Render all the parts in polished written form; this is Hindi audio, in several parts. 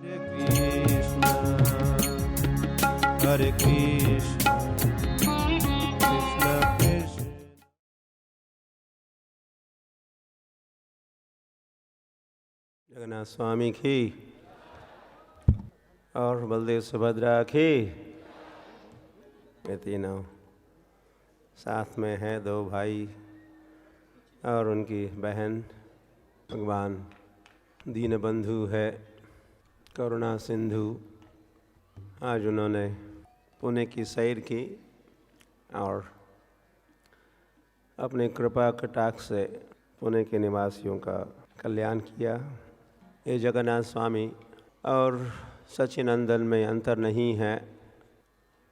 Hare Krishna, Krishna Krishna. Jagannath स्वामी की और बलदेव सुभद्रा की, ये तीनों साथ में हैं, दो भाई और उनकी बहन। भगवान दीनबंधु है, करुणा सिंधु। आज उन्होंने पुणे की सैर की और अपने कृपा कटाक्ष से पुणे के निवासियों का कल्याण किया। ये जगन्नाथ स्वामी और सच्चिनंदन में अंतर नहीं है,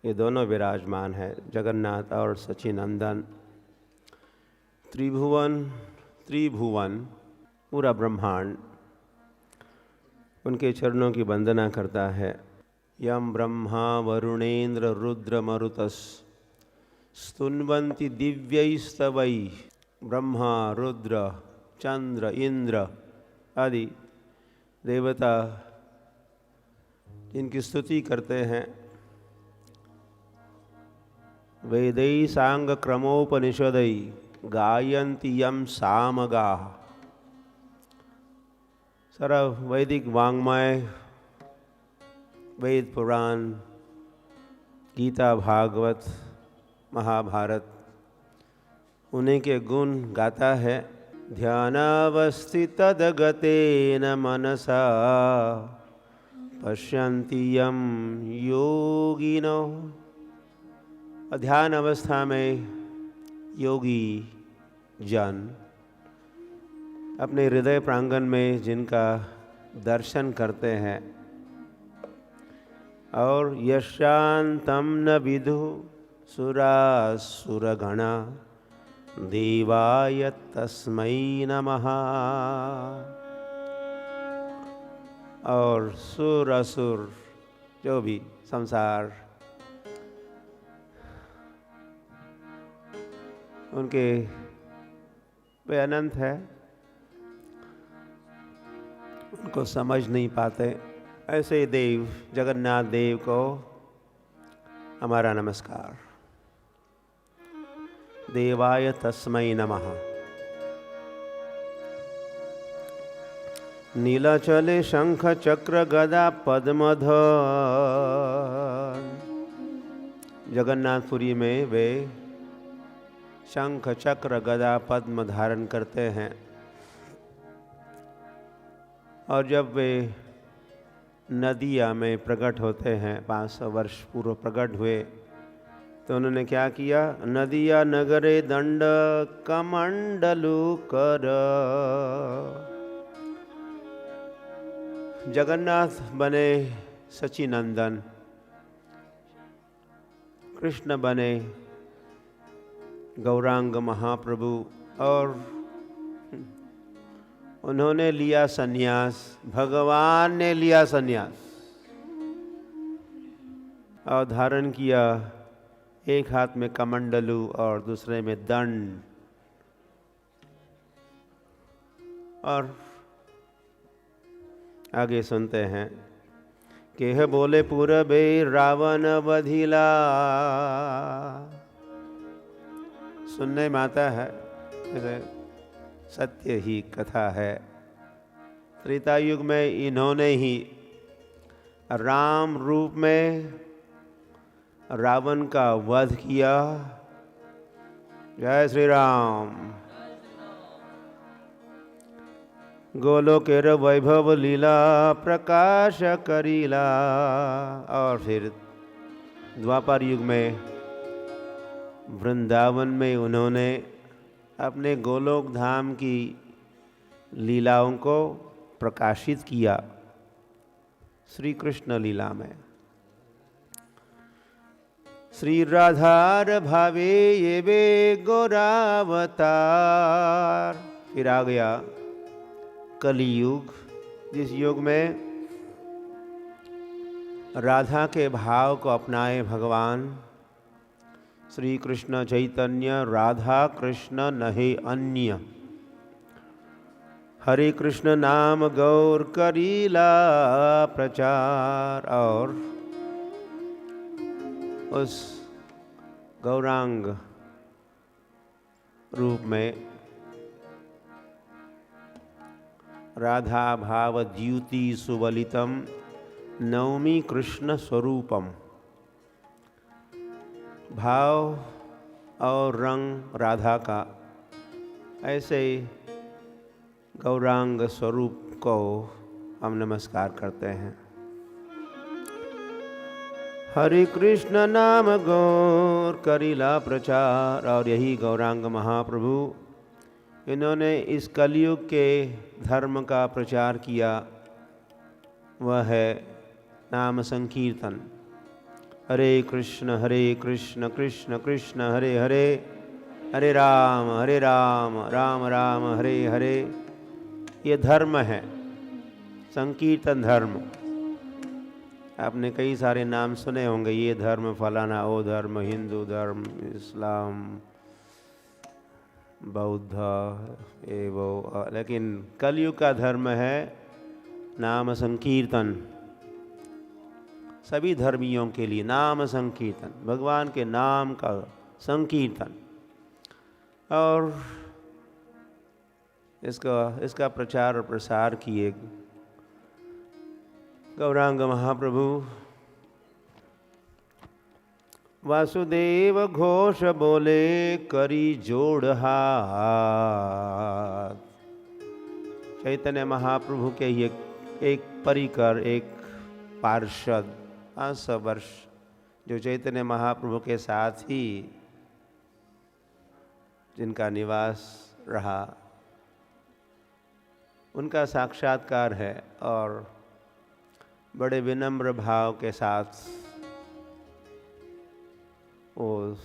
ये दोनों विराजमान है, जगन्नाथ और सच्चिनंदन। त्रिभुवन पूरा ब्रह्मांड उनके चरणों की वंदना करता है। यम ब्रह्मा वरुणेन्द्र रुद्र मरुतस स्तुन्वन्ति दिव्यैस्तवै। ब्रह्मा रुद्र चंद्र इंद्र आदि देवता जिनकी स्तुति करते हैं। वेदै सांग क्रमोपनिषदै गायन्ति यम सामगाः। सारा वैदिक वाङ्मय, वेद पुराण, गीता भागवत महाभारत उन्हीं के गुण गाता है। ध्यानावस्थितदगतेन मनसा पश्यन्ति यं योगिनो। ध्यान अवस्था में योगी जन अपने हृदय प्रांगण में जिनका दर्शन करते हैं। और यशांतं न विदु सुरासुरगणा देवाय तस्मै नमः। और सुर असुर जो भी संसार उनके वे अनंत है, उनको समझ नहीं पाते। ऐसे देव जगन्नाथ देव को हमारा नमस्कार। देवाय तस्मै नमः। नीलाचले शंख चक्र गदा पद्मधर। जगन्नाथपुरी में वे शंख चक्र गदा पद्म धारण करते हैं। और जब वे नदिया में प्रकट होते हैं, 500 वर्ष पूर्व प्रकट हुए, तो उन्होंने क्या किया? नदिया नगरे दंड कमंडलु कर। जगन्नाथ बने सच्चिनंदन, कृष्ण बने गौरांग महाप्रभु। और उन्होंने लिया सन्यास, भगवान ने लिया सन्यास और धारण किया एक हाथ में कमंडलू और दूसरे में दंड। और आगे सुनते हैं केह बोले पूरबे रावण वधिला। सुनने में आता है, सत्य ही कथा है। त्रेता युग में इन्होंने ही राम रूप में रावण का वध किया। जय श्री राम। गोलोकेर वैभव लीला प्रकाश करीला। और फिर द्वापर युग में वृंदावन में उन्होंने अपने गोलोक धाम की लीलाओं को प्रकाशित किया श्री कृष्ण लीला में। श्री राधार भावे ये वे गौरावतार। फिर आ गया कलियुग, जिस युग में राधा के भाव को अपनाए भगवान श्री कृष्ण चैतन्य। राधा कृष्ण नहीं अन्य। हरे कृष्ण नाम गौर करीला प्रचार। और उस गौरांग रूप में राधा भाव द्युति सुवलितम नवमी कृष्ण स्वरूपम। भाव और रंग राधा का, ऐसे गौरांग स्वरूप को हम नमस्कार करते हैं। हरे कृष्ण नाम गौर करीला प्रचार। और यही गौरांग महाप्रभु, इन्होंने इस कलयुग के धर्म का प्रचार किया, वह है नाम संकीर्तन। हरे कृष्ण कृष्ण कृष्ण हरे हरे, हरे राम राम राम हरे हरे। ये धर्म है, संकीर्तन धर्म। आपने कई सारे नाम सुने होंगे, ये धर्म फलाना, वो धर्म, हिंदू धर्म, इस्लाम, बौद्ध, ये वो। लेकिन कलयुग का धर्म है नाम संकीर्तन। सभी धर्मियों के लिए नाम संकीर्तन, भगवान के नाम का संकीर्तन। और इसका प्रचार और प्रसार किए गौरांग महाप्रभु। वासुदेव घोष बोले करी जोड़ हाथ। चैतन्य महाप्रभु के ये एक परिकर, एक पार्षद 500 वर्ष जो चैतन्य महाप्रभु के साथ ही जिनका निवास रहा, उनका साक्षात्कार है। और बड़े विनम्र भाव के साथ वो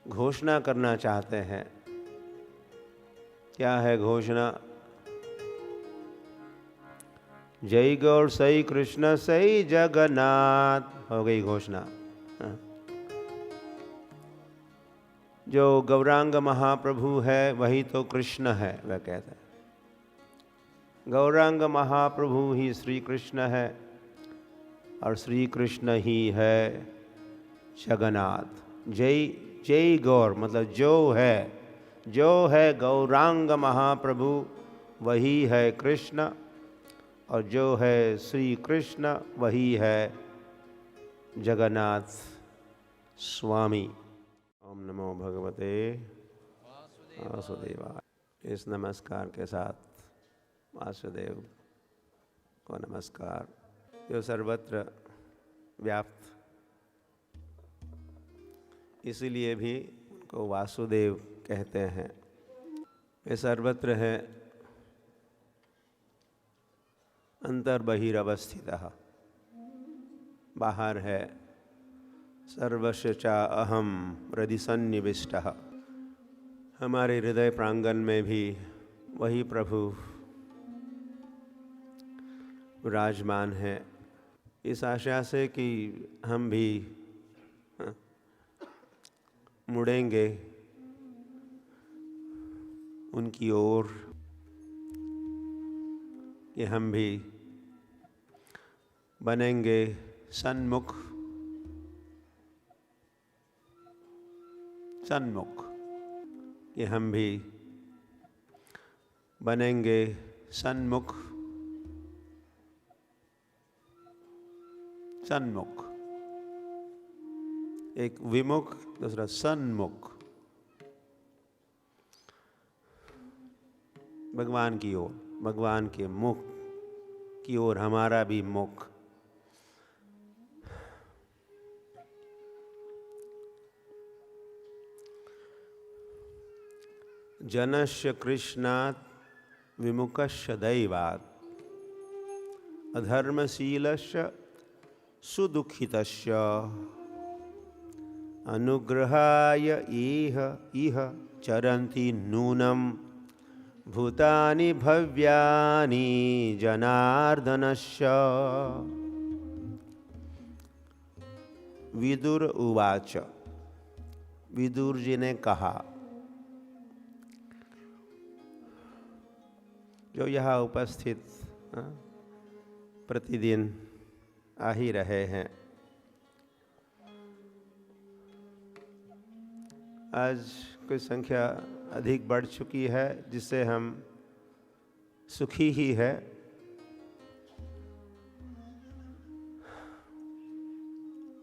घोषणा करना चाहते हैं। क्या है घोषणा? जय गौर सई कृष्ण सई जगन्नाथ। हो गई घोषणा। जो गौरांग महाप्रभु है वही तो कृष्ण है, वह कहते हैं। गौरांग महाप्रभु ही श्री कृष्ण है और श्री कृष्ण ही है जगन्नाथ। जय जय गौर मतलब जो है गौरांग महाप्रभु वही है कृष्ण, और जो है श्री कृष्ण वही है जगन्नाथ स्वामी। ओम नमो भगवते वासुदेवाय। इस नमस्कार के साथ वासुदेव को नमस्कार, जो सर्वत्र व्याप्त, इसीलिए भी उनको वासुदेव कहते हैं। वे सर्वत्र है, अंतर बहिरवस्थितः, बाहर है। सर्वस्य च अहम हृदि सन्निविष्टः। हमारे हृदय प्रांगण में भी वही प्रभु विराजमान है। इस आशा से कि हम भी मुड़ेंगे उनकी ओर, कि हम भी बनेंगे सन्मुख, कि हम भी बनेंगे सन्मुख। एक विमुख, दूसरा सन्मुख, भगवान की ओर, भगवान के मुख की ओर हमारा भी मुख। जनस्य कृष्णात् विमुखस्य दैवात् अधर्मशीलस्य सुदुःखितस्य अनुग्रहाय इह चरन्ति नूनं भूतानि भव्यानि जनार्दनस्य। विदुर उवाच। विदुर जी ने कहा, जो यहाँ उपस्थित प्रतिदिन आ ही रहे हैं। आज कोई संख्या अधिक बढ़ चुकी है, जिससे हम सुखी ही है।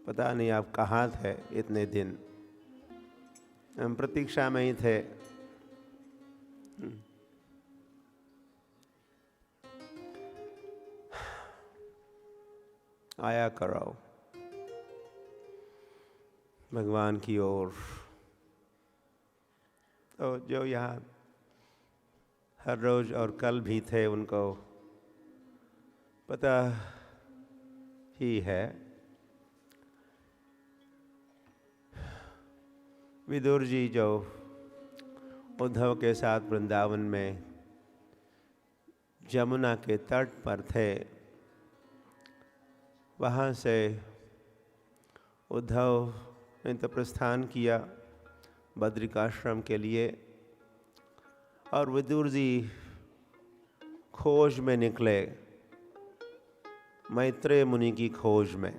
पता नहीं आप कहाँ थे इतने दिन, हम प्रतीक्षा में ही थे। आया करो भगवान की ओर। तो जो यहाँ हर रोज और कल भी थे, उनको पता ही है। विदुर जी जो उद्धव के साथ वृंदावन में जमुना के तट पर थे, वहाँ से उद्धव ने तो प्रस्थान किया बद्रिकाश्रम के लिए, और विदुर जी खोज में निकले, मैत्रेय मुनि की खोज में।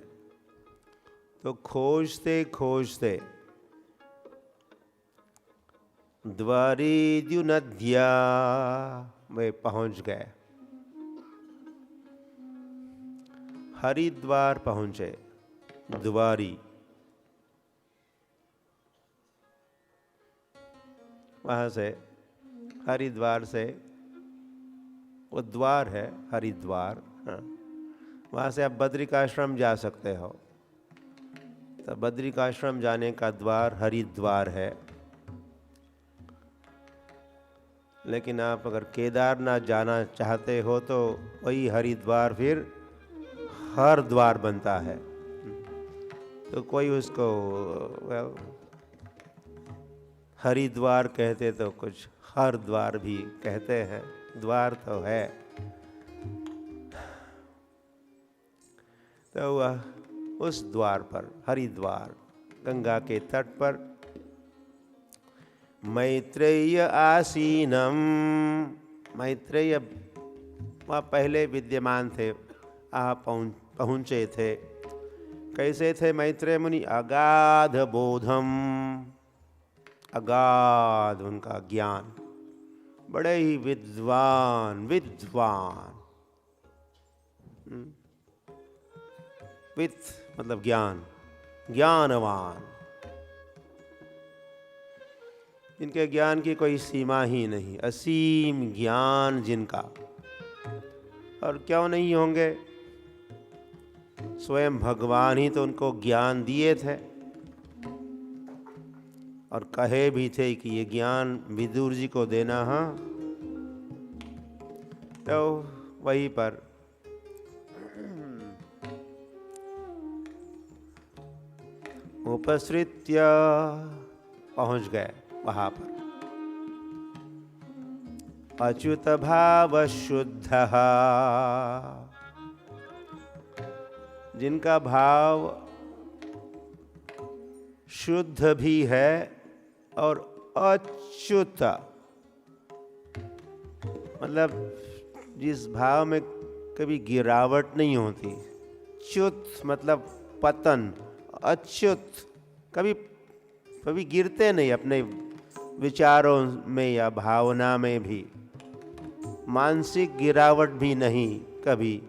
तो खोजते खोजते द्वारीद्युनद्या वे पहुंच गए, हरिद्वार पहुंचे। द्वारी, वहाँ से हरिद्वार से, वो द्वार है हरिद्वार, हाँ, वहाँ से आप बद्रिकाश्रम जा सकते हो। तो बद्रिकाश्रम जाने का द्वार हरिद्वार है। लेकिन आप अगर केदारनाथ जाना चाहते हो तो वही हरिद्वार फिर हरद्वार बनता है। तो कोई उसको हरिद्वार कहते तो कुछ हरद्वार भी कहते हैं, द्वार तो है। तो वह उस द्वार पर, हरिद्वार गंगा के तट पर, मैत्रेय आसीनम, मैत्रेय वहाँ पहले विद्यमान थे, आप पहुँचे थे। कैसे थे मैत्रेय मुनि? अगाध बोधम, अगाध उनका ज्ञान, बड़े ही विद्वान। वित्त मतलब ज्ञान, ज्ञानवान। इनके ज्ञान की कोई सीमा ही नहीं, असीम ज्ञान जिनका। और क्यों नहीं होंगे, स्वयं भगवान ही तो उनको ज्ञान दिए थे, और कहे भी थे कि ये ज्ञान विदुर जी को देना। हाँ, तो वहीं पर उपसृत्य पहुंच गए। वहाँ पर अच्युत भाव शुद्ध, जिनका भाव शुद्ध भी है और अच्युत, मतलब जिस भाव में कभी गिरावट नहीं होती। च्युत मतलब पतन, अच्युत कभी गिरते नहीं अपने विचारों में या भावना में भी, मानसिक गिरावट भी नहीं कभी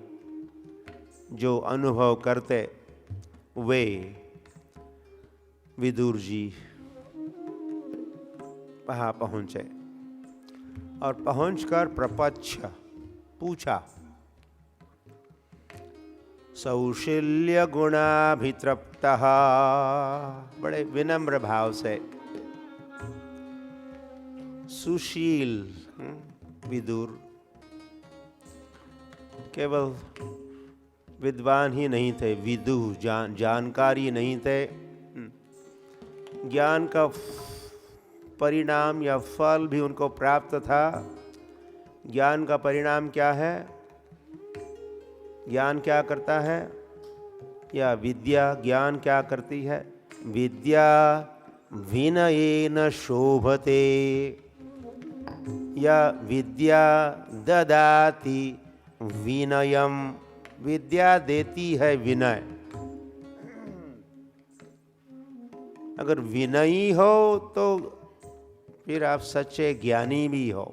जो अनुभव करते, वे विदुर जी वहाँ पहुँचे। और पहुँचकर प्रपच्छ पूछा, सौशील्य गुणाभितृप्तः, बड़े विनम्र भाव से। सुशील विदुर केवल विद्वान ही नहीं थे, विदु जानकारी नहीं थे। ज्ञान का परिणाम या फल भी उनको प्राप्त था। ज्ञान का परिणाम क्या है? ज्ञान क्या करता है? या विद्या ज्ञान क्या करती है? विद्या विनयेन शोभते, या विद्या ददाति विनयम, विद्या देती है विनय। अगर विनयी हो तो फिर आप सच्चे ज्ञानी भी हो।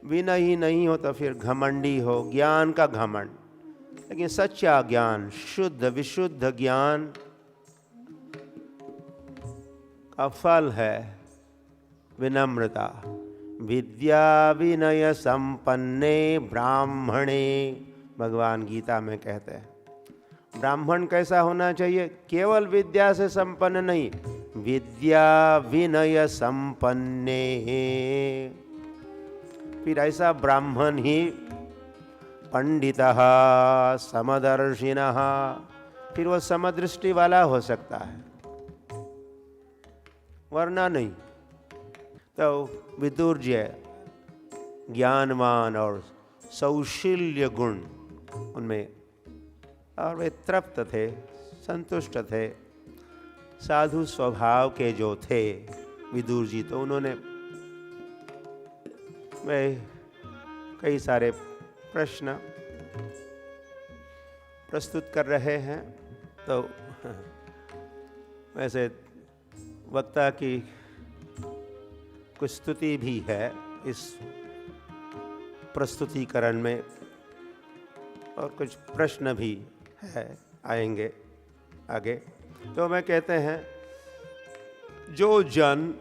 विनयी नहीं हो तो फिर घमंडी हो, ज्ञान का घमंड। लेकिन सच्चा ज्ञान, शुद्ध विशुद्ध ज्ञान का फल है विनम्रता। विद्या विनय संपन्ने ब्राह्मणे, भगवान गीता में कहते हैं। ब्राह्मण कैसा होना चाहिए? केवल विद्या से संपन्न नहीं, विद्या विनय संपन्ने। फिर ऐसा ब्राह्मण ही पंडितः समदर्शिनः, फिर वो समदृष्टि वाला हो सकता है, वरना नहीं। तो विदुर जी ज्ञानवान और सौशील्य गुण उनमें, और वे तृप्त थे, संतुष्ट थे, साधु स्वभाव के जो थे विदुर जी। तो उन्होंने वे कई सारे प्रश्न प्रस्तुत कर रहे हैं। तो वैसे वक्ता की कुछ स्तुति भी है इस प्रस्तुतिकरण में, और कुछ प्रश्न भी है, आएंगे आगे। तो मैं कहते हैं, जो जन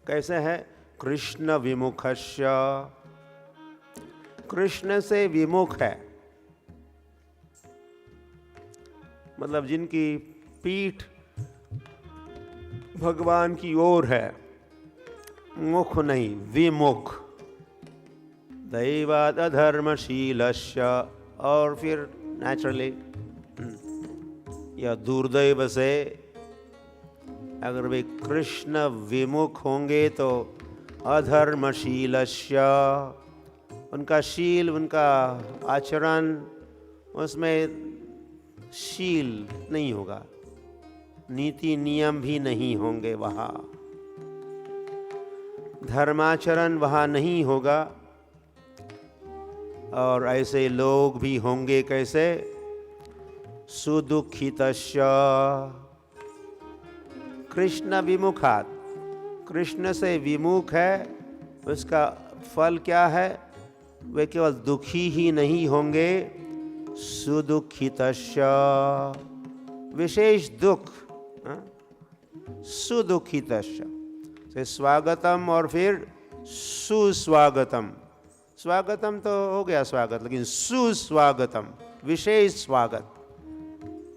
कैसे है? कृष्ण विमुखस्य, कृष्ण से विमुख है, मतलब जिनकी पीठ भगवान की ओर है, मुख नहीं, विमुख। दैवाद अधर्मशीलस्य, और फिर नेचुरली या दुर्दैव से अगर वे कृष्ण विमुख होंगे तो अधर्मशीलस्य, उनका शील, उनका आचरण, उसमें शील नहीं होगा, नीति नियम भी नहीं होंगे वहाँ, धर्माचरण वहाँ नहीं होगा। और ऐसे लोग भी होंगे कैसे? सुदुखितस्य, कृष्ण विमुखात्, कृष्ण से विमुख है, उसका फल क्या है? वे केवल दुखी ही नहीं होंगे, सुदुखितस्य, विशेष दुख, सुदुखितस्य। स्वागतम और फिर सुस्वागतम। स्वागतम तो हो गया स्वागत, लेकिन सुस्वागतम, विशेष स्वागत।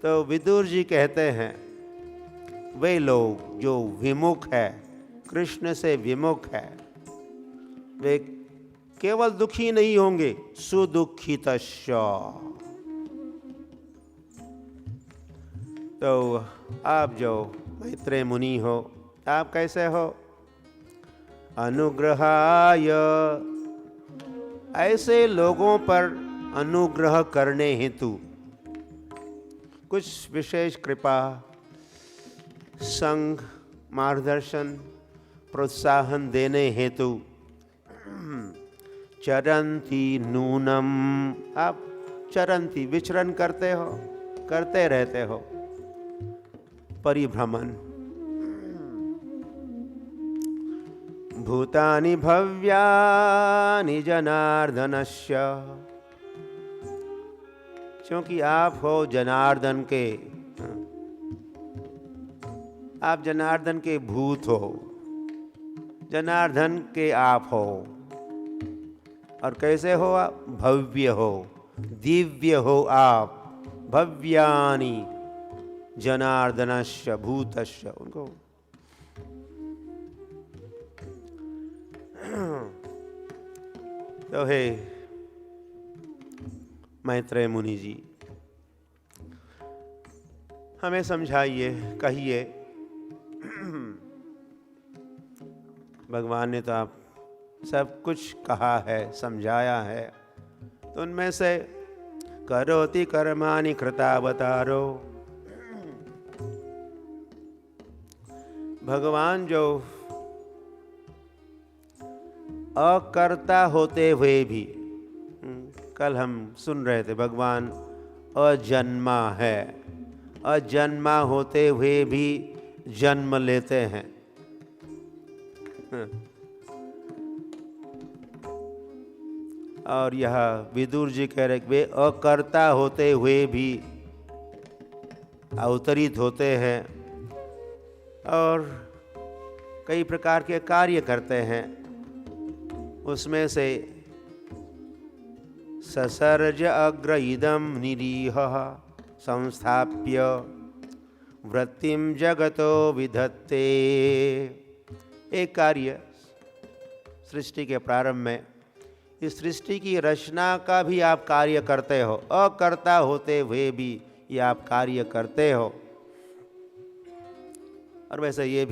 तो विदुर जी कहते हैं, वे लोग जो विमुख है, कृष्ण से विमुख है, वे केवल दुखी नहीं होंगे, सुदुखितस्य। तो आप जो मैत्रेय मुनि हो, आप कैसे हो? अनुग्रहाय, ऐसे लोगों पर अनुग्रह करने हेतु, कुछ विशेष कृपा, संग, मार्गदर्शन, प्रोत्साहन देने हेतु, चरंती नूनम, आप चरंती विचरण करते हो, करते रहते हो, परिभ्रमण। भूतानि भव्यानि जनार्दनस्य, क्योंकि आप हो जनार्दन के, आप जनार्दन के भूत हो, जनार्दन के आप हो। और कैसे हो आप? भव्य हो, दिव्य हो आप। भव्यानि जनार्दनस्य भूतस्य, उनको तो हे मैत्रेय मुनि जी, हमें समझाइए, कहिए। भगवान ने तो आप सब कुछ कहा है, समझाया है, तो उनमें से करोति कर्माणि कृतावतारो, भगवान जो अकर्ता होते हुए भी, कल हम सुन रहे थे भगवान अजन्मा है, अजन्मा होते हुए भी जन्म लेते हैं। और यह विदुर जी कह रहे वे अकर्ता होते हुए भी अवतरित होते हैं और कई प्रकार के कार्य करते हैं। उसमें से ससर्ज अग्र इदं निरीह संस्थाप्य वृत्तिम जगतो विधत्ते। एक कार्य सृष्टि के प्रारंभ में, इस सृष्टि की रचना का भी आप कार्य करते हो, अकर्ता होते हुए भी ये आप कार्य करते हो। और वैसे ये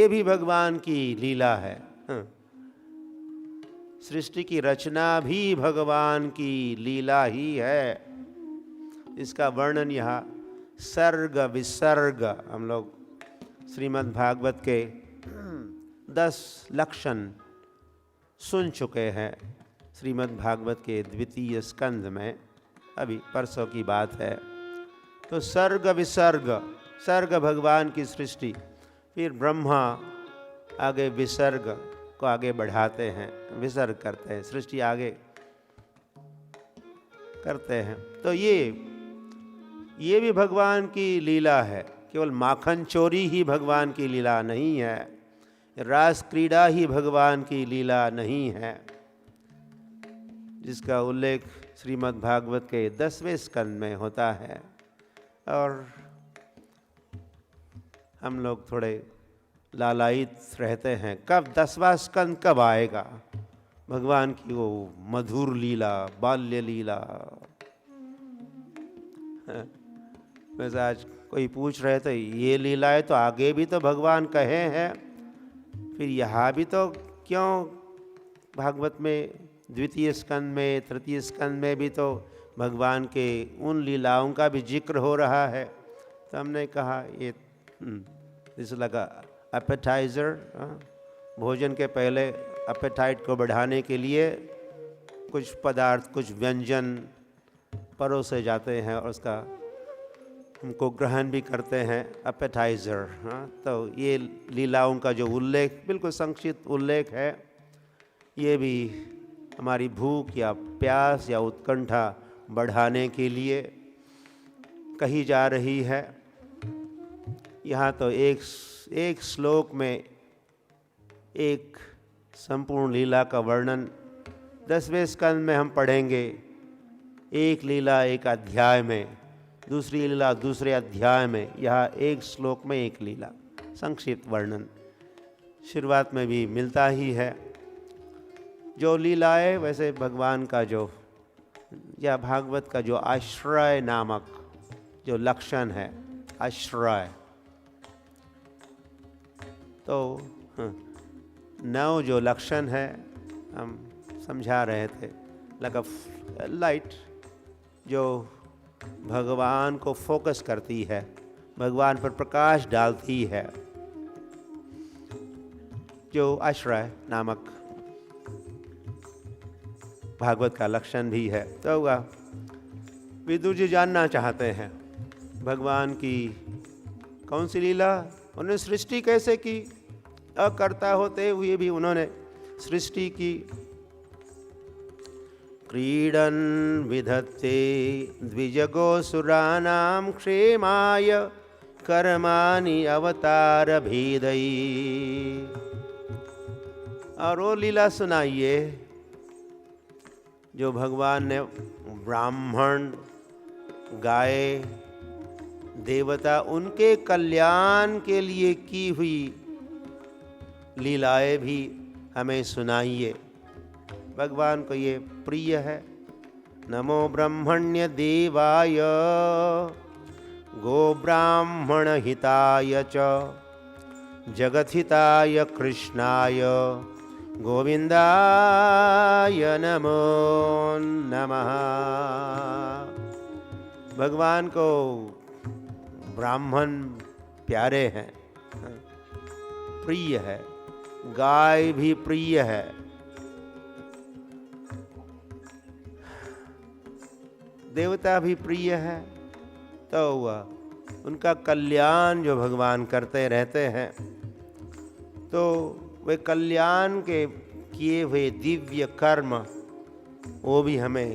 भी भगवान की लीला है। सृष्टि की रचना भी भगवान की लीला ही है। इसका वर्णन यहाँ सर्ग विसर्ग, हम लोग श्रीमद् भागवत के 10 लक्षण सुन चुके हैं श्रीमद् भागवत के द्वितीय स्कंद में, अभी परसों की बात है। तो सर्ग विसर्ग, सर्ग भगवान की सृष्टि, फिर ब्रह्मा आगे विसर्ग को आगे बढ़ाते हैं, विसर्ग करते हैं, सृष्टि आगे करते हैं। तो ये भी भगवान की लीला है। केवल माखन चोरी ही भगवान की लीला नहीं है, रास क्रीड़ा ही भगवान की लीला नहीं है, जिसका उल्लेख श्रीमद् भागवत के 10वें स्कंद में होता है। और हम लोग थोड़े लालायित रहते हैं, कब 10वां स्कंद कब आएगा, भगवान की वो मधुर लीला, बाल्य लीला। वैसे आज कोई पूछ रहे थे ये लीलाएं तो आगे भी तो भगवान कहे हैं, फिर यहाँ भी तो क्यों भागवत में द्वितीय स्कंद में, तृतीय स्कंद में भी तो भगवान के उन लीलाओं का भी जिक्र हो रहा है। तो हमने कहा ये इस लगा एपेटाइज़र, भोजन के पहले एपेटाइट को बढ़ाने के लिए कुछ पदार्थ, कुछ व्यंजन परोसे जाते हैं और उसका उनको ग्रहण भी करते हैं, एपेटाइज़र। तो ये लीलाओं का जो उल्लेख, बिल्कुल संक्षिप्त उल्लेख है, ये भी हमारी भूख या प्यास या उत्कंठा बढ़ाने के लिए कही जा रही है। यहाँ तो एक श्लोक में एक संपूर्ण लीला का वर्णन 10वें स्कंद में हम पढ़ेंगे, एक लीला एक अध्याय में, दूसरी लीला दूसरे अध्याय में, यहाँ एक श्लोक में एक लीला, संक्षिप्त वर्णन शुरुआत में भी मिलता ही है। जो लीलाएं वैसे भगवान का जो, या भागवत का जो आश्रय नामक जो लक्षण है, आश्रय, तो 9 जो लक्षण है हम समझा रहे थे, लाइक लाइट जो भगवान को फोकस करती है, भगवान पर प्रकाश डालती है, जो आश्रय नामक भागवत का लक्षण भी है। तो विदुर जी जानना चाहते हैं भगवान की कौन सी लीला, उन्होंने सृष्टि कैसे की, अकर्ता होते हुए भी उन्होंने सृष्टि की। क्रीडन् विधत्ते द्विजगोसुराणां क्षेमाय कर्माणि अवतार भेदई। और वो लीला सुनाइए जो भगवान ने ब्राह्मण, गाय, देवता, उनके कल्याण के लिए की हुई लीलाएं भी हमें सुनाइए। भगवान को ये प्रिय है। नमो ब्रह्मण्य देवाय गो ब्राह्मण हिताय च जगतहिताय कृष्णाय गोविंदाय नमो नमः। भगवान को ब्राह्मण प्यारे हैं, प्रिय है, गाय भी प्रिय है, देवता भी प्रिय है, तो वह उनका कल्याण जो भगवान करते रहते हैं, तो वे कल्याण के किए हुए दिव्य कर्म वो भी हमें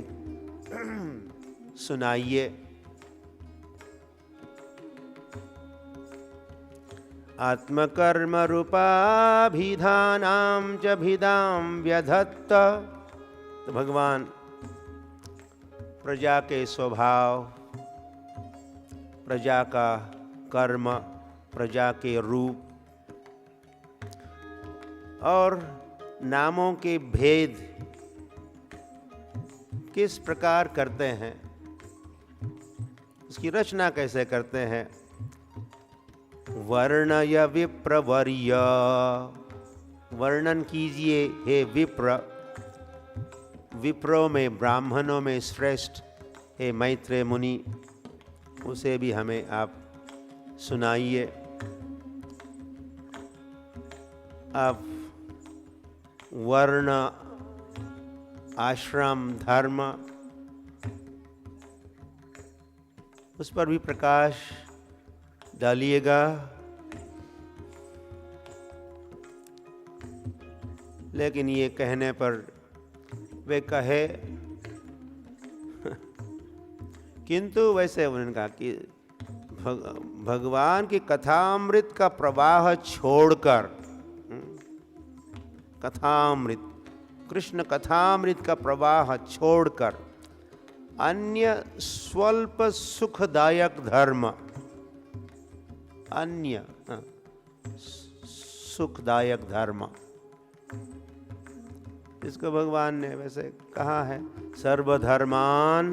सुनाइए। आत्मकर्म रूपाभिधानां च भिदां व्यधत्त। तो भगवान प्रजा के स्वभाव, प्रजा का कर्म, प्रजा के रूप और नामों के भेद किस प्रकार करते हैं, उसकी रचना कैसे करते हैं। वर्णय विप्रवर्य, वर्णन कीजिए हे विप्र, विप्रों में, ब्राह्मणों में श्रेष्ठ हे मैत्रेय मुनि, उसे भी हमें आप सुनाइए। आप वर्ण, आश्रम, धर्म, उस पर भी प्रकाश डालिएगा। लेकिन ये कहने पर वे कहे किंतु वैसे उन्होंने कहा कि भगवान की कथामृत का प्रवाह छोड़कर, कथामृत, कृष्ण कथामृत का प्रवाह छोड़कर अन्य स्वल्प सुखदायक धर्म, अन्य सुखदायक धर्म, इसको भगवान ने वैसे कहा है, सर्वधर्मान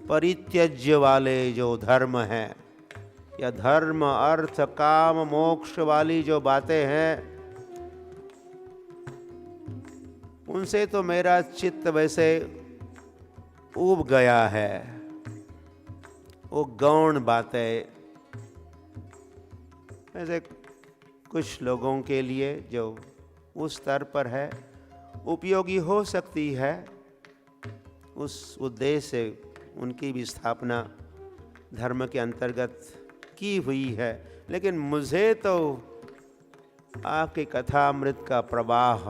परित्यज्य वाले जो धर्म हैं, या धर्म अर्थ काम मोक्ष वाली जो बातें हैं, उनसे तो मेरा चित्त वैसे ऊब गया है। वो गौण बातें वैसे कुछ लोगों के लिए जो उस स्तर पर है उपयोगी हो सकती है, उस उद्देश्य से उनकी भी स्थापना धर्म के अंतर्गत की हुई है। लेकिन मुझे तो आपकी कथामृत का प्रवाह,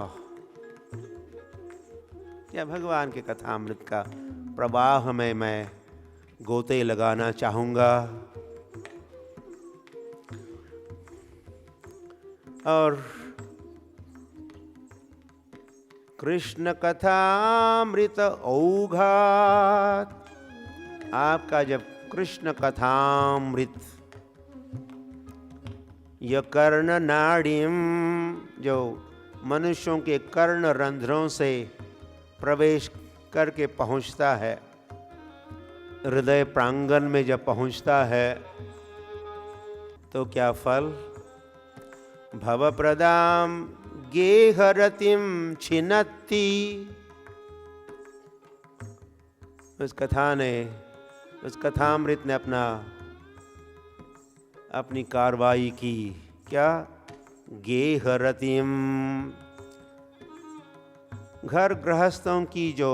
या भगवान के कथामृत का प्रवाह में मैं गोते लगाना चाहूँगा। और कृष्ण कथामृत औघात, आपका जब कृष्ण कथामृत यह कर्ण नाड़िम, जो मनुष्यों के कर्ण रंध्रों से प्रवेश करके पहुंचता है, हृदय प्रांगण में जब पहुंचता है, तो क्या फल? भवप्रदाम गेहरतिम छिन्नति। उस कथा ने, उस कथामृत ने अपनी कार्रवाई की। क्या? गेहरतिम, घर गृहस्थों की जो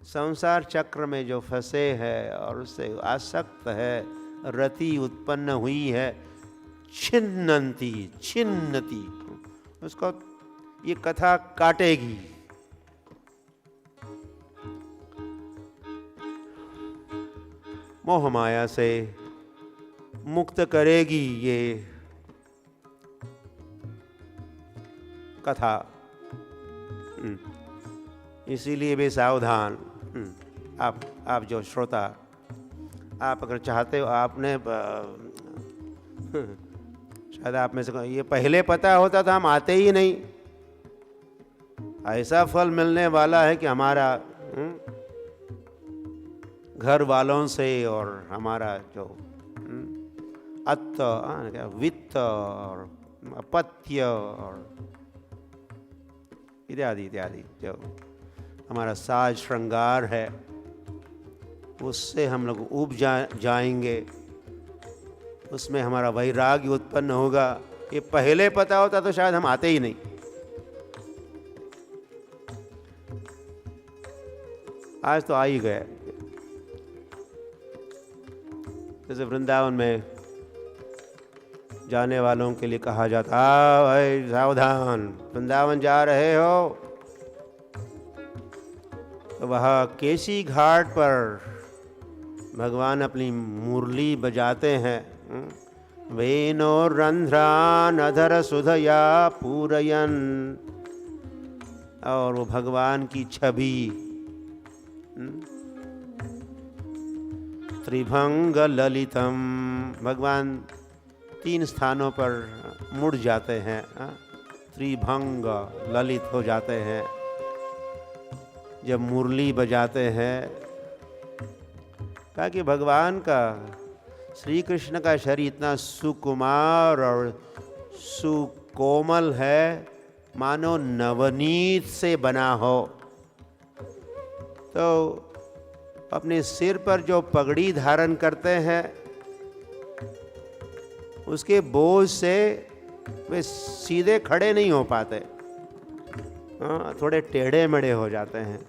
संसार चक्र में जो फंसे है और उससे आसक्त है, रति उत्पन्न हुई है, छिन्नति, छिन्नति, उसको ये कथा काटेगी। मोह माया से मुक्त करेगी ये कथा। इसीलिए भी सावधान। आप जो श्रोता, आप अगर चाहते हो, आपने शायद आप में से ये पहले पता होता तो हम आते ही नहीं। ऐसा फल मिलने वाला है कि हमारा घर वालों से और हमारा जो क्या वित्त और अपत्य और इत्यादि इत्यादि जो हमारा साज श्रृंगार है, उससे हम लोग ऊब जाएंगे। उसमें हमारा वैराग्य उत्पन्न होगा। ये पहले पता होता तो शायद हम आते ही नहीं। आज तो आ ही गए। जैसे वृंदावन में जाने वालों के लिए कहा जाता, भाई सावधान, वृंदावन जा रहे हो तो वहाँ केसी घाट पर भगवान अपनी मुरली बजाते हैं। वेनो रंध्रान अधर सुधया पूरयन, और वो भगवान की छवि त्रिभंग ललितम, भगवान 3 स्थानों पर मुड़ जाते हैं, त्रिभंग ललित हो जाते हैं जब मुरली बजाते हैं। कहा कि भगवान का, श्री कृष्ण का शरीर इतना सुकुमार और सुकोमल है, मानो नवनीत से बना हो। तो अपने सिर पर जो पगड़ी धारण करते हैं उसके बोझ से वे सीधे खड़े नहीं हो पाते, थोड़े टेढ़े मेढ़े हो जाते हैं।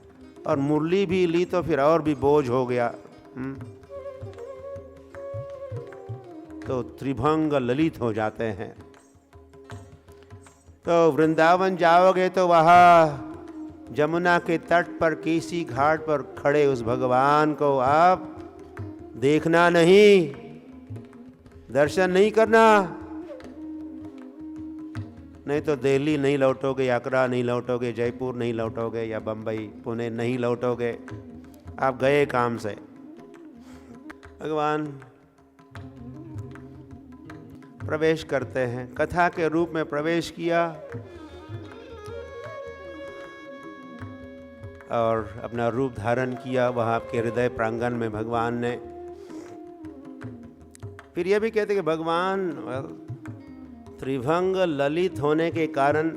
और मुरली भी ली तो फिर और भी बोझ हो गया। तो त्रिभंग ललित हो जाते हैं। तो वृंदावन जाओगे तो वहाँ जमुना के तट पर केसी घाट पर खड़े उस भगवान को आप देखना नहीं, दर्शन नहीं करना, नहीं तो दिल्ली नहीं लौटोगे, आगरा नहीं लौटोगे, जयपुर नहीं लौटोगे, या बम्बई पुणे नहीं लौटोगे, आप गए काम से। भगवान प्रवेश करते हैं, कथा के रूप में प्रवेश किया और अपना रूप धारण किया वहाँ आपके हृदय प्रांगण में भगवान ने। फिर यह भी कहते कि भगवान त्रिभंग ललित होने के कारण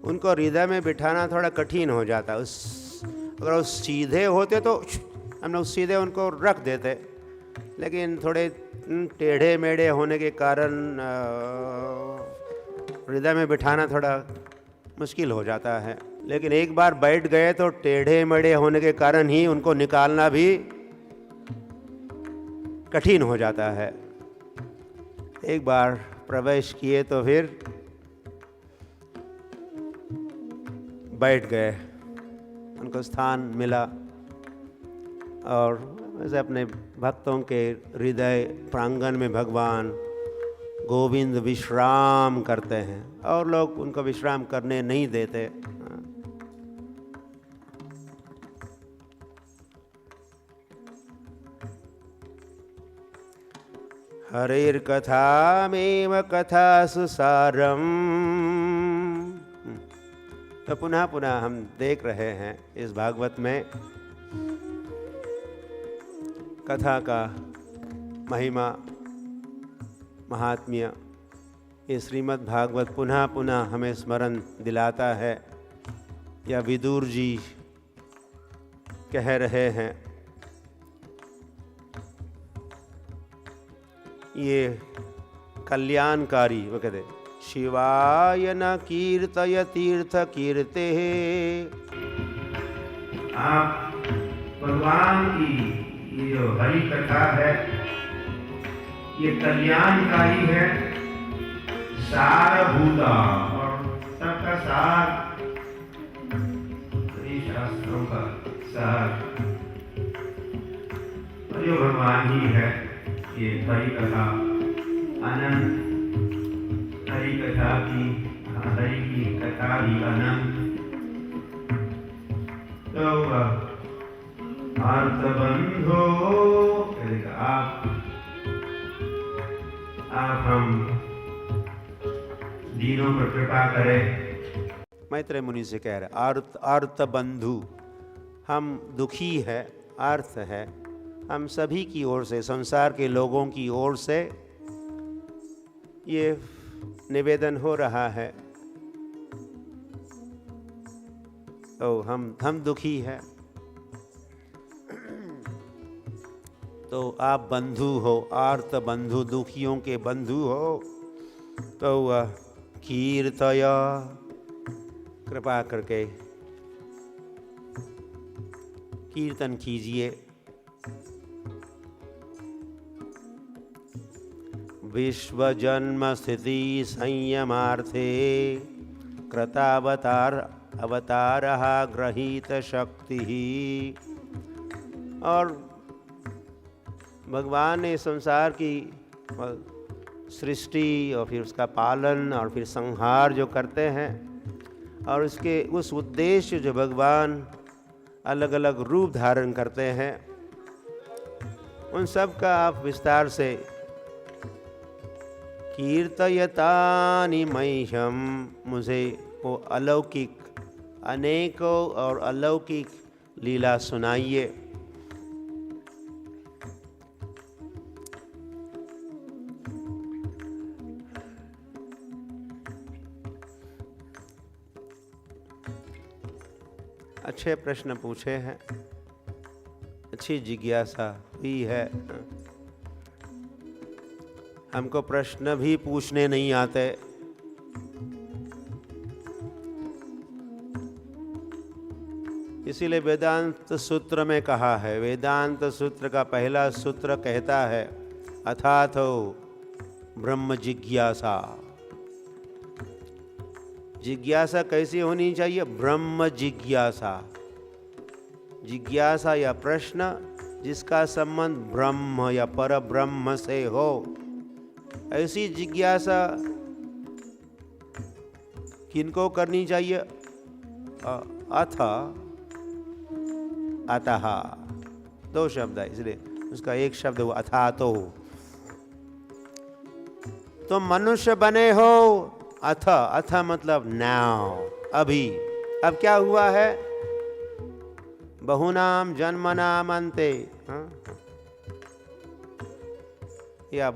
उनको हृदय में बिठाना थोड़ा कठिन हो जाता। अगर वो सीधे होते तो हम लोग सीधे उनको रख देते, लेकिन थोड़े टेढ़े मेढ़े होने के कारण हृदय में बिठाना थोड़ा मुश्किल हो जाता है। लेकिन एक बार बैठ गए तो टेढ़े मेढ़े होने के कारण ही उनको निकालना भी कठिन हो जाता है। एक बार प्रवेश किए तो फिर बैठ गए, उनको स्थान मिला। और वैसे अपने भक्तों के हृदय प्रांगण में भगवान गोविंद विश्राम करते हैं और लोग उनको विश्राम करने नहीं देते। हरेर कथामेव कथासु सारम। तो पुनः पुनः हम देख रहे हैं इस भागवत में कथा का महिमा महात्म्य। ये श्रीमद् भागवत पुनः पुनः हमें स्मरण दिलाता है, या विदुर जी कह रहे हैं। ये कल्याणकारी, वो कहते शिवाय न कीर्तय तीर्थ कीर्ते। आप भगवान की ये जो हरि कथा है ये कल्याणकारी है, सारभूता, और सबका सार, शास्त्रों का सार जो भगवान ही है। ये हरि कथा अनंत, हरि कथा की, हरि की कथा ही अनंत। तो आर्त बंधो, आप हम दीनों पर कृपा करें। मैत्रेय मुनि से कह रहे आर्त बंधु, हम दुखी है, अर्थ है, हम सभी की ओर से, संसार के लोगों की ओर से ये निवेदन हो रहा है। तो हम दुखी है। तो आप बंधु हो, आर्त बंधु, दुखियों के बंधु हो, तो वह कीर्तय, कृपा करके कीर्तन कीजिए। विश्व जन्म स्थिति संयमार्थे अवतारः गृहीत शक्ति। और भगवान ने संसार की सृष्टि और फिर उसका पालन और फिर संहार जो करते हैं, और उसके उस उद्देश्य जो भगवान अलग अलग रूप धारण करते हैं, उन सब का आप विस्तार से कीर्तयतानि मह्यम, मुझे वो अलौकिक, अनेकों और अलौकिक लीला सुनाइए। अच्छे प्रश्न पूछे हैं, अच्छी जिज्ञासा हुई है। हमको प्रश्न भी पूछने नहीं आते, इसीलिए वेदांत सूत्र में कहा है, वेदांत सूत्र का पहला सूत्र कहता है अथातो ब्रह्म जिज्ञासा। जिज्ञासा कैसी होनी चाहिए? ब्रह्म जिज्ञासा। जिज्ञासा या प्रश्न जिसका संबंध ब्रह्म या पर ब्रह्म से हो, ऐसी जिज्ञासा किनको करनी चाहिए? अथ अतः, दो शब्द है इसलिए उसका एक शब्द हुआ अथातो। तो मनुष्य बने हो, अथ मतलब नाउ, अभी। अब क्या हुआ है? बहुनाम जन्मनाम अन्ते, या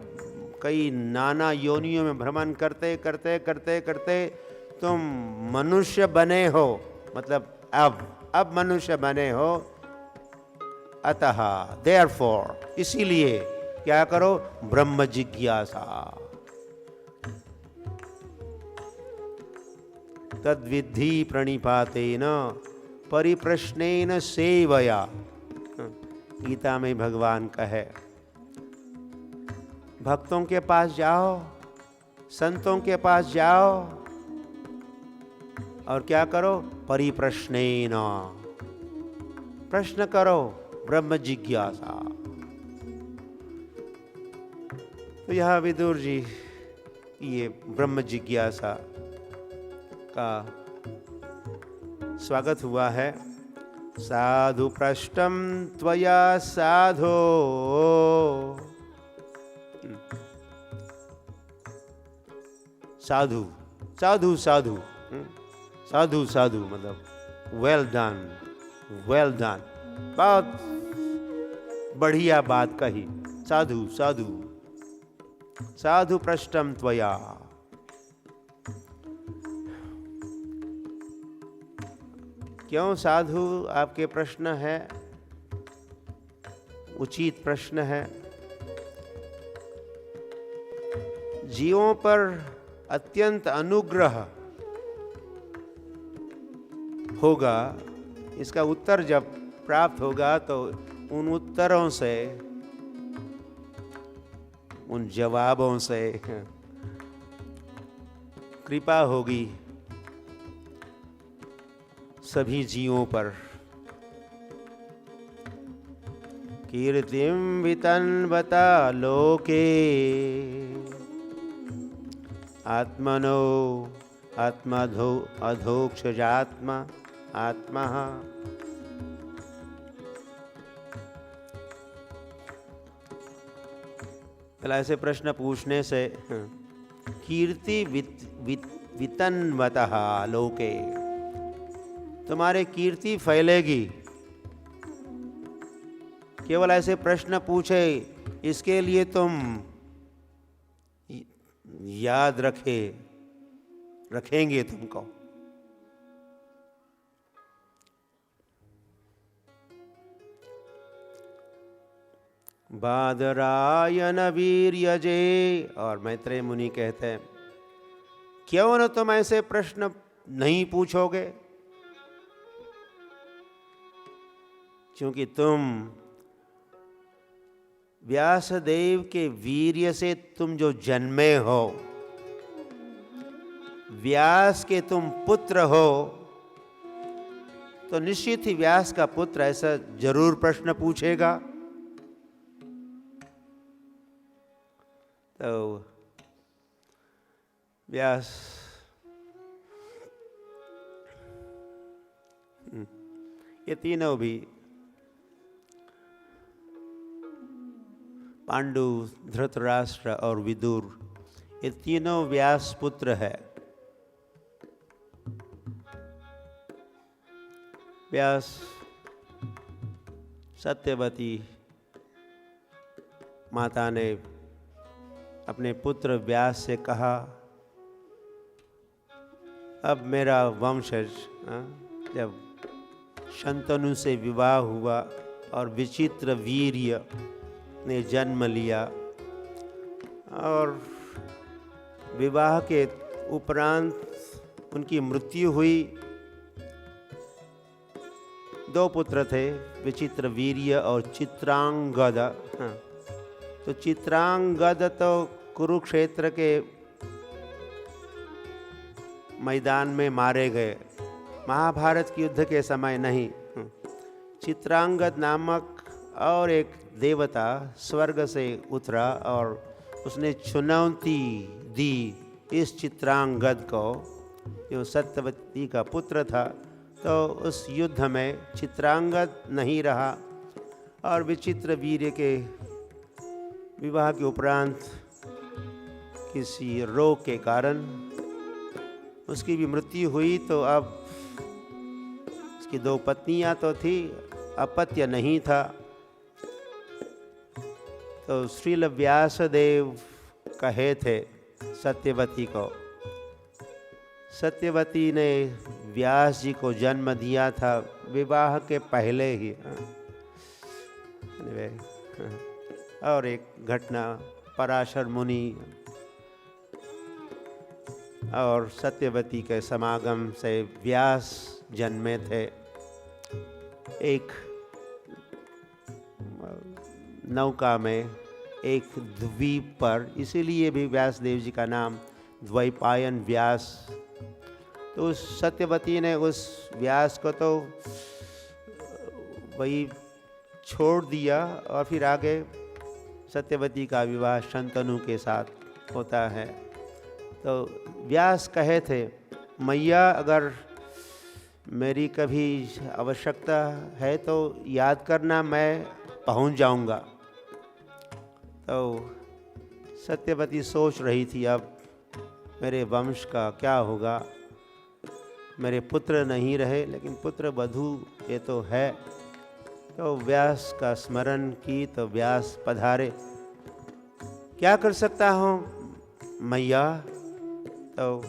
कई नाना योनियों में भ्रमण करते करते करते करते तुम मनुष्य बने हो, मतलब अब मनुष्य बने हो। अतः देयरफॉर, इसीलिए क्या करो? ब्रह्म जिज्ञासा। तद्विद्धि प्रणिपातेन परिप्रश्नेन सेवया। गीता में भगवान कहे, भक्तों के पास जाओ, संतों के पास जाओ और क्या करो? परिप्रश्नेन, प्रश्न करो, ब्रह्म जिज्ञासा। तो यहाँ विदुर जी ये ब्रह्म जिज्ञासा का स्वागत हुआ है। साधु पृष्टम त्वया साधो, साधु साधु साधु साधु साधु मतलब वेल डन, वेल डन, बहुत बढ़िया बात कही। साधु साधु साधु पृष्टम त्वया। क्यों साधु आपके प्रश्न है? उचित प्रश्न है। जीवों पर अत्यंत अनुग्रह होगा, इसका उत्तर जब प्राप्त होगा तो उन उत्तरों से, उन जवाबों से कृपा होगी सभी जीवों पर। कीर्तिम वितन्वता लोके आत्मनो आत्माधो अधोक्षजात्मा आत्मा। ऐसे प्रश्न पूछने से कीर्ति वितन्वतः लोके, तुम्हारे कीर्ति फैलेगी। केवल ऐसे प्रश्न पूछे इसके लिए तुम याद रखेंगे तुमको। बादरायन वीर्यजे। और मैत्रेय मुनि कहते हैं, क्यों न तुम ऐसे प्रश्न नहीं पूछोगे, क्योंकि तुम व्यासदेव के वीर्य से तुम जो जन्मे हो, व्यास के तुम पुत्र हो, तो निश्चित ही व्यास का पुत्र ऐसा जरूर प्रश्न पूछेगा। तो व्यास ये तीनों भी पांडु, धृतराष्ट्र और विदुर, ये तीनों व्यास पुत्र है। व्यास सत्यवती माता ने अपने पुत्र व्यास से कहा, अब मेरा वंशज, जब शंतनु से विवाह हुआ और विचित्र वीर्य ने जन्म लिया और विवाह के उपरांत उनकी मृत्यु हुई। 2 पुत्र थे, विचित्र वीर्य और चित्रांगद। तो चित्रांगद तो कुरुक्षेत्र के मैदान में मारे गए, महाभारत के युद्ध के समय नहीं। चित्रांगद नामक और एक देवता स्वर्ग से उतरा और उसने चुनौती दी इस चित्रांगद को, जो सत्यवती का पुत्र था। तो उस युद्ध में चित्रांगद नहीं रहा और विचित्र वीर्य के विवाह के उपरांत किसी रोग के कारण उसकी भी मृत्यु हुई। तो अब उसकी 2 पत्नियां तो थी, अपत्य नहीं था। तो श्रील व्यासदेव कहे थे सत्यवती को, सत्यवती ने व्यास जी को जन्म दिया था विवाह के पहले ही। और एक घटना, पराशर मुनि और सत्यवती के समागम से व्यास जन्मे थे। एक नौका में एक द्वीप पर, इसीलिए भी व्यासदेव जी का नाम द्वैपायन व्यास। तो उस सत्यवती ने उस व्यास को तो वही छोड़ दिया और फिर आगे सत्यवती का विवाह शंतनु के साथ होता है। तो व्यास कहे थे, मैया अगर मेरी कभी आवश्यकता है तो याद करना, मैं पहुंच जाऊंगा। तो सत्यवती सोच रही थी, अब मेरे वंश का क्या होगा, मेरे पुत्र नहीं रहे, लेकिन पुत्र वधू ये तो है। तो व्यास का स्मरण की तो व्यास पधारे, क्या कर सकता हूँ मैया। तो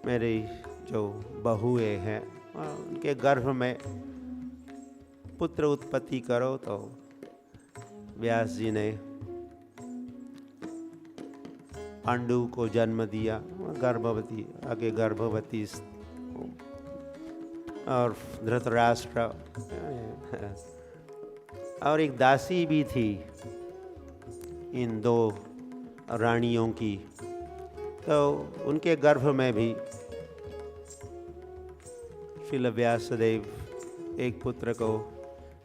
मेरी जो बहुएं हैं उनके गर्भ में पुत्र उत्पत्ति करो। तो व्यास जी ने पांडु को जन्म दिया, गर्भवती, आगे गर्भवती और धृतराष्ट्र और एक दासी भी थी इन 2 रानियों की। तो उनके गर्भ में भी श्रील व्यासदेव एक पुत्र को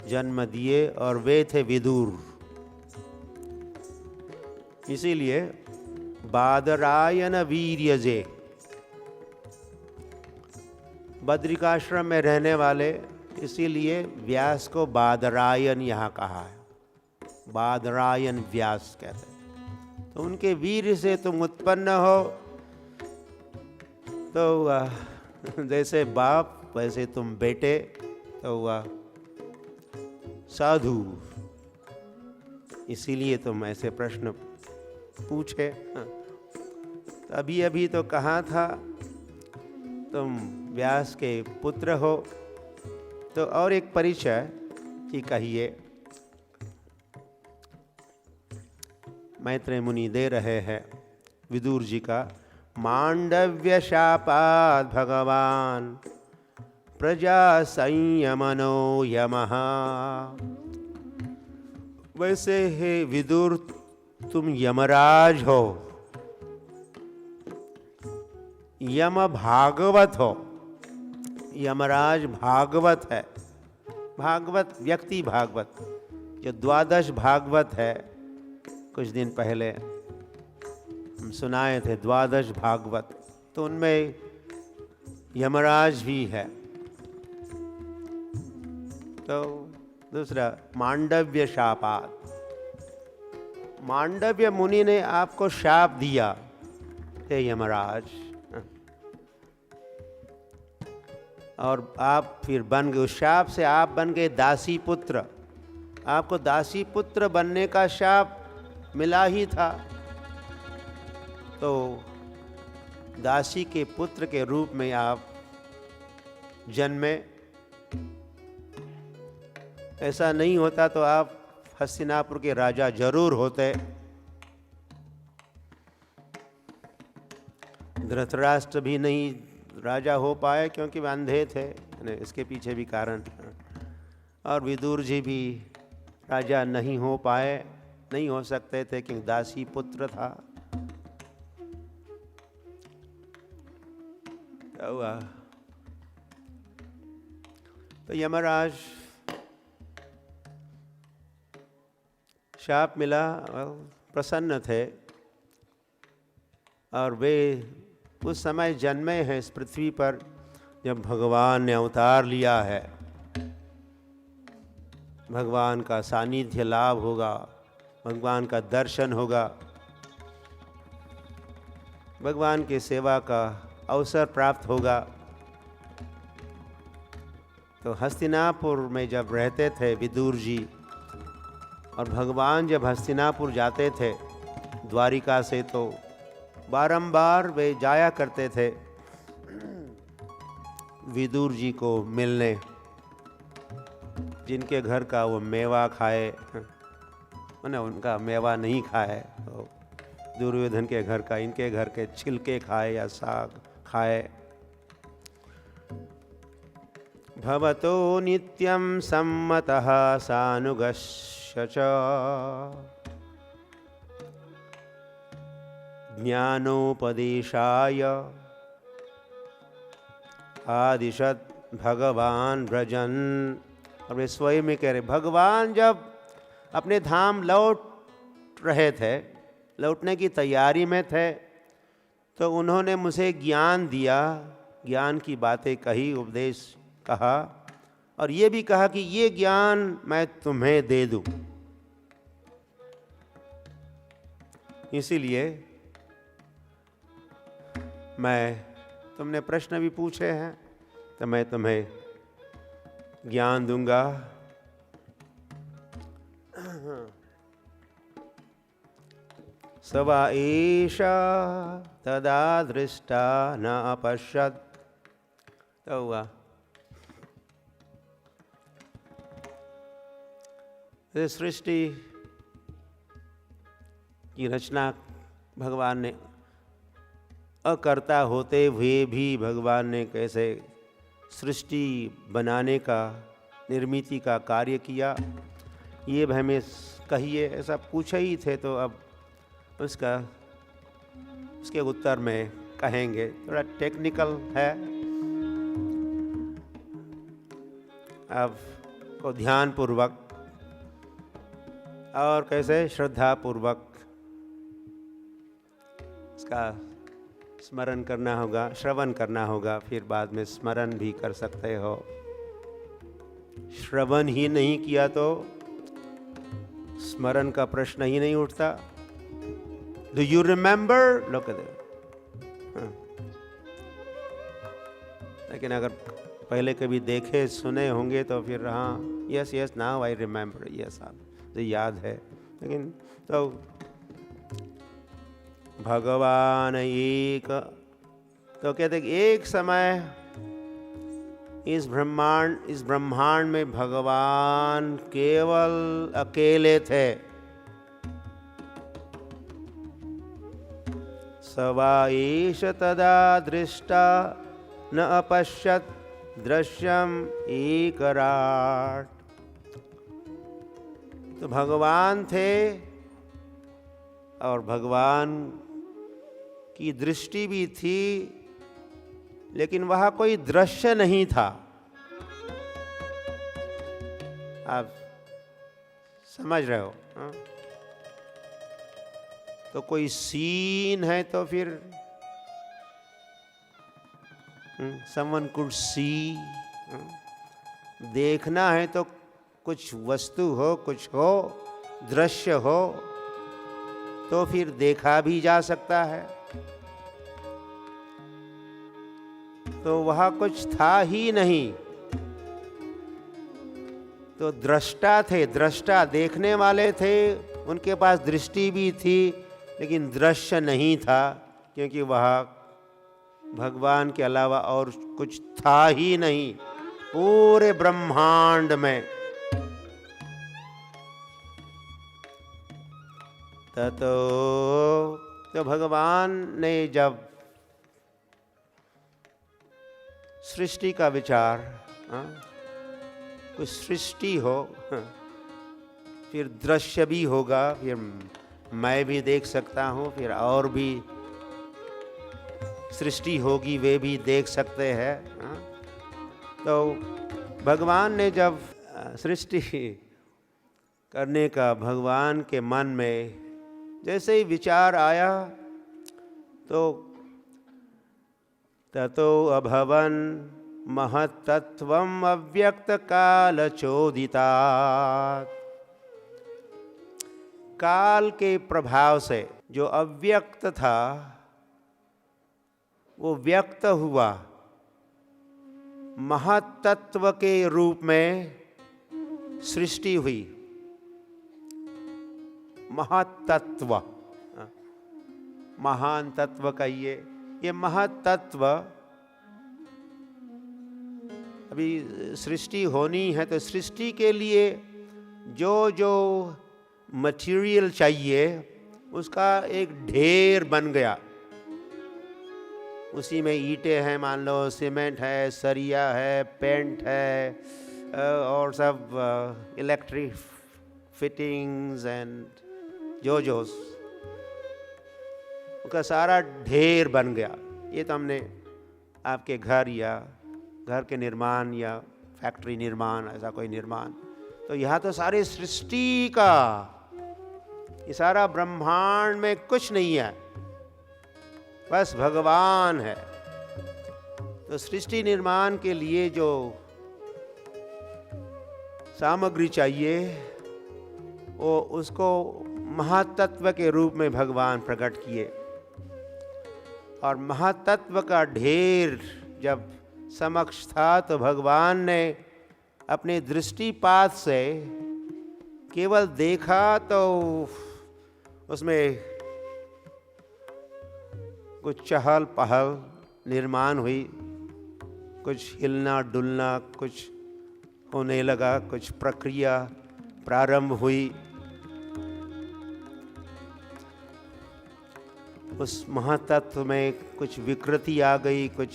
जन्म दिए और वे थे विदुर। इसीलिए बादरायन वीर्यजे, बद्रिकाश्रम में रहने वाले, इसीलिए व्यास को बादरायन यहाँ कहा है, बादरायन व्यास कहते हैं। तो उनके वीर से तुम उत्पन्न हो, तो जैसे बाप वैसे तुम बेटे। तो वह साधु, इसीलिए तुम ऐसे प्रश्न पूछे। तो अभी तो कहा था तुम व्यास के पुत्र हो, तो और एक परिचय कि कहिए, मैत्रेय मुनि दे रहे हैं विदुर जी का। मांडव्य शापाद भगवान प्रजा संयमनो यमः। वैसे हे विदुर, तुम यमराज हो, यम भागवत हो। यमराज भागवत है। भागवत व्यक्ति भागवत, जो 12 भागवत है, कुछ दिन पहले हम सुनाए थे 12 भागवत, तो उनमें यमराज भी है। तो दूसरा मांडव्य शापात, मांडव्य मुनि ने आपको शाप दिया, हे यमराज, और आप फिर बन गए, उस शाप से आप बन गए दासी पुत्र। आपको दासी पुत्र बनने का शाप मिला ही था, तो दासी के पुत्र के रूप में आप जन्मे। ऐसा नहीं होता तो आप हस्तिनापुर के राजा जरूर होते। धृतराष्ट्र भी नहीं राजा हो पाए क्योंकि वे अंधे थे, इसके पीछे भी कारण। और विदुर जी भी राजा नहीं हो पाए, नहीं हो सकते थे क्योंकि दासी पुत्र था। क्या हुआ? तो यमराज शाप मिला, प्रसन्न थे, और वे उस समय जन्मे हैं इस पृथ्वी पर जब भगवान ने अवतार लिया है। भगवान का सानिध्य लाभ होगा, भगवान का दर्शन होगा, भगवान की सेवा का अवसर प्राप्त होगा। तो हस्तिनापुर में जब रहते थे विदुर जी, और भगवान जब हस्तिनापुर जाते थे द्वारिका से, तो बारंबार वे जाया करते थे विदुर जी को मिलने। जिनके घर का वो मेवा खाए, उन्हें उनका मेवा नहीं खाए, तो दुर्योधन के घर का इनके घर के छिलके खाए या साग खाए। भवतो नित्यं सम्मतः सानुगस्य च ज्ञानोपदेशाय आदिशत भगवान भजन। और वे स्वयं में कह रहे, भगवान जब अपने धाम लौट रहे थे, लौटने की तैयारी में थे, तो उन्होंने मुझे ज्ञान दिया, ज्ञान की बातें कही, उपदेश कहा, और ये भी कहा कि ये ज्ञान मैं तुम्हें दे दूं। इसीलिए तुमने प्रश्न भी पूछे हैं तो मैं तुम्हें ज्ञान दूंगा। सवा एषा तदा दृष्टा न अपश्यत्। तो हुआ सृष्टि की रचना भगवान ने, अकर्ता होते हुए भी भगवान ने कैसे सृष्टि बनाने का, निर्मिति का कार्य किया, ये हमें कहिए। ऐसा पूछे ही थे, तो अब उसके उत्तर में कहेंगे। थोड़ा टेक्निकल है, अब को ध्यानपूर्वक और कैसे श्रद्धापूर्वक इसका स्मरण करना होगा, श्रवण करना होगा, फिर बाद में स्मरण भी कर सकते हो। श्रवण ही नहीं किया तो स्मरण का प्रश्न ही नहीं उठता। Do you remember? लोग कहते हैं, लेकिन अगर पहले कभी देखे सुने होंगे तो फिर हाँ, yes yes now I remember, yes आप तो याद है। लेकिन तो भगवान एक, तो कहते कि एक समय इस ब्रह्मांड में भगवान केवल अकेले थे। स वा एष तदा दृष्टा न अपश्यत् दृश्यम एकराट। तो भगवान थे और भगवान की दृष्टि भी थी, लेकिन वहाँ कोई दृश्य नहीं था। आप समझ रहे हो? हाँ? तो कोई सीन है तो फिर someone could see, देखना है तो कुछ वस्तु हो, कुछ हो, दृश्य हो, तो फिर देखा भी जा सकता है। तो वहाँ कुछ था ही नहीं। तो दृष्टा थे, दृष्टा देखने वाले थे, उनके पास दृष्टि भी थी, लेकिन दृश्य नहीं था, क्योंकि वहाँ भगवान के अलावा और कुछ था ही नहीं पूरे ब्रह्मांड में। तो भगवान ने जब सृष्टि का विचार, कुछ सृष्टि हो, फिर दृश्य भी होगा, फिर मैं भी देख सकता हूँ, फिर और भी सृष्टि होगी, वे भी देख सकते हैं। तो भगवान ने जब सृष्टि करने का भगवान के मन में जैसे ही विचार आया, तो ततो अभवन महत्तत्वम अव्यक्त काल चोदितात्। काल के प्रभाव से जो अव्यक्त था वो व्यक्त हुआ, महत्तत्व के रूप में सृष्टि हुई। महत्तत्व, महान तत्व कहिए, ये महत्तत्व। अभी सृष्टि होनी है तो सृष्टि के लिए जो जो मटेरियल चाहिए उसका एक ढेर बन गया। उसी में ईंटें हैं, मान लो सीमेंट है, सरिया है, पेंट है, और सब इलेक्ट्रिक फिटिंग्स एंड जो उसका सारा ढेर बन गया। ये तो हमने आपके घर या घर के निर्माण या फैक्ट्री निर्माण, ऐसा कोई निर्माण, तो यहाँ तो सारे सृष्टि का, ये सारा ब्रह्मांड में कुछ नहीं है, बस भगवान है। तो सृष्टि निर्माण के लिए जो सामग्री चाहिए वो उसको महातत्व के रूप में भगवान प्रकट किए। और महातत्व का ढेर जब समक्ष था तो भगवान ने अपने दृष्टिपात से केवल देखा तो उसमें कुछ चहल पहल निर्माण हुई, कुछ हिलना डुलना कुछ होने लगा, कुछ प्रक्रिया प्रारंभ हुई। उस महातत्व में कुछ विकृति आ गई, कुछ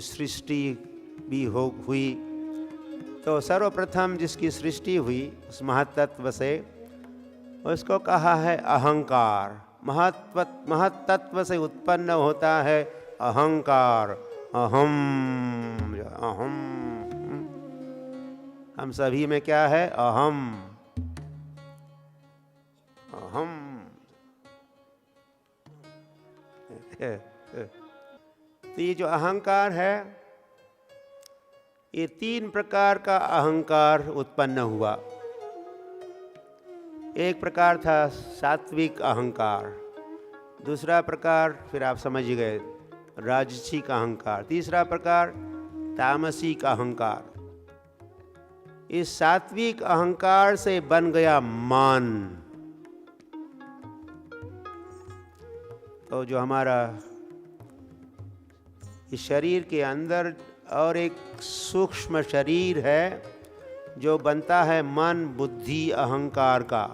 सृष्टि भी हुई। तो सर्वप्रथम जिसकी सृष्टि हुई उस महातत्व से, उसको कहा है अहंकार। महत्तत्व से उत्पन्न होता है अहंकार। अहम, हम सभी में क्या है? अहम। तो ये जो अहंकार है, ये 3 प्रकार का अहंकार उत्पन्न हुआ। एक प्रकार था सात्विक अहंकार, दूसरा प्रकार फिर आप समझ गए राजसिक अहंकार, तीसरा प्रकार तामसिक अहंकार। इस सात्विक अहंकार से बन गया मन। तो जो हमारा इस शरीर के अंदर और एक सूक्ष्म शरीर है जो बनता है मन, बुद्धि, अहंकार का।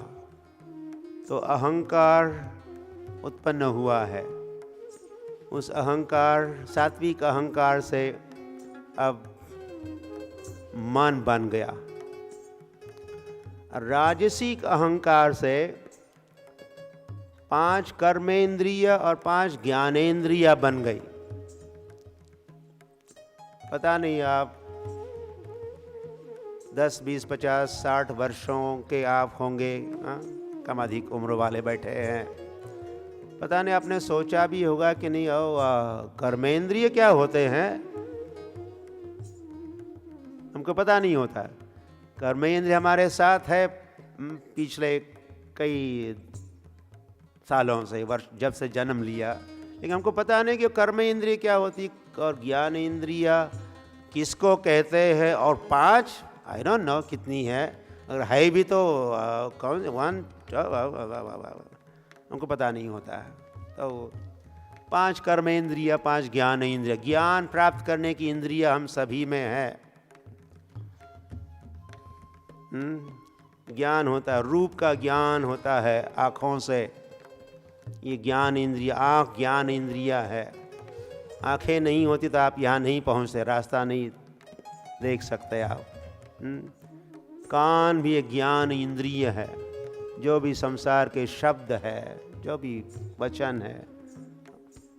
तो अहंकार उत्पन्न हुआ है। उस अहंकार, सात्विक अहंकार से अब मन बन गया। राजसिक अहंकार से 5 कर्मेंद्रिय और 5 ज्ञानेंद्रिय बन गई। पता नहीं आप 10, 20, 50, 60 वर्षों के आप होंगे, कम अधिक उम्र वाले बैठे हैं। पता नहीं आपने सोचा भी होगा कि नहीं, कर्मेंद्रिय क्या होते हैं, हमको पता नहीं होता। कर्मेंद्रिय हमारे साथ है पिछले कई सालों से, वर्ष, जब से जन्म लिया, लेकिन हमको पता नहीं कि कर्मेंद्रिय क्या होती और ज्ञान इंद्रिय किसको कहते हैं। और 5 आई डोंट नो कितनी है, अगर है भी तो कौन 1 हमको पता नहीं होता है। तो 5 कर्मेंद्रिय, 5 ज्ञान इंद्रिय। ज्ञान प्राप्त करने की इंद्रिय हम सभी में है। ज्ञान होता है, रूप का ज्ञान होता है आँखों से, ये ज्ञान इंद्रिय। आँख ज्ञान इंद्रिय है। आँखें नहीं होती तो आप यहाँ नहीं पहुँचते, रास्ता नहीं देख सकते आप। कान भी एक ज्ञान इंद्रिय है। जो भी संसार के शब्द है, जो भी वचन है,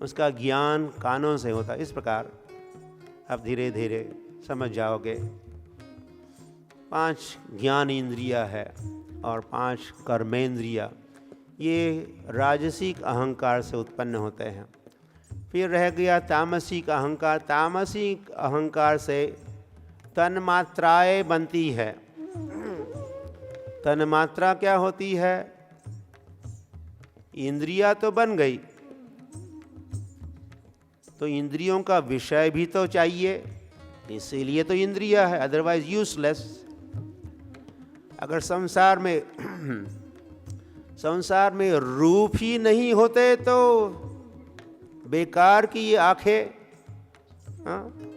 उसका ज्ञान कानों से होता है। इस प्रकार आप धीरे धीरे समझ जाओगे। 5 ज्ञान इंद्रिय है और 5 कर्मेंद्रिय, ये राजसिक अहंकार से उत्पन्न होते हैं। फिर रह गया तामसिक अहंकार। तामसिक अहंकार से तन्मात्राएं बनती है। तन्मात्रा क्या होती है? इंद्रिया तो बन गई, तो इंद्रियों का विषय भी तो चाहिए, इसीलिए तो इंद्रिया है, अदरवाइज यूजलेस। अगर संसार में रूप ही नहीं होते तो बेकार की ये आंखें,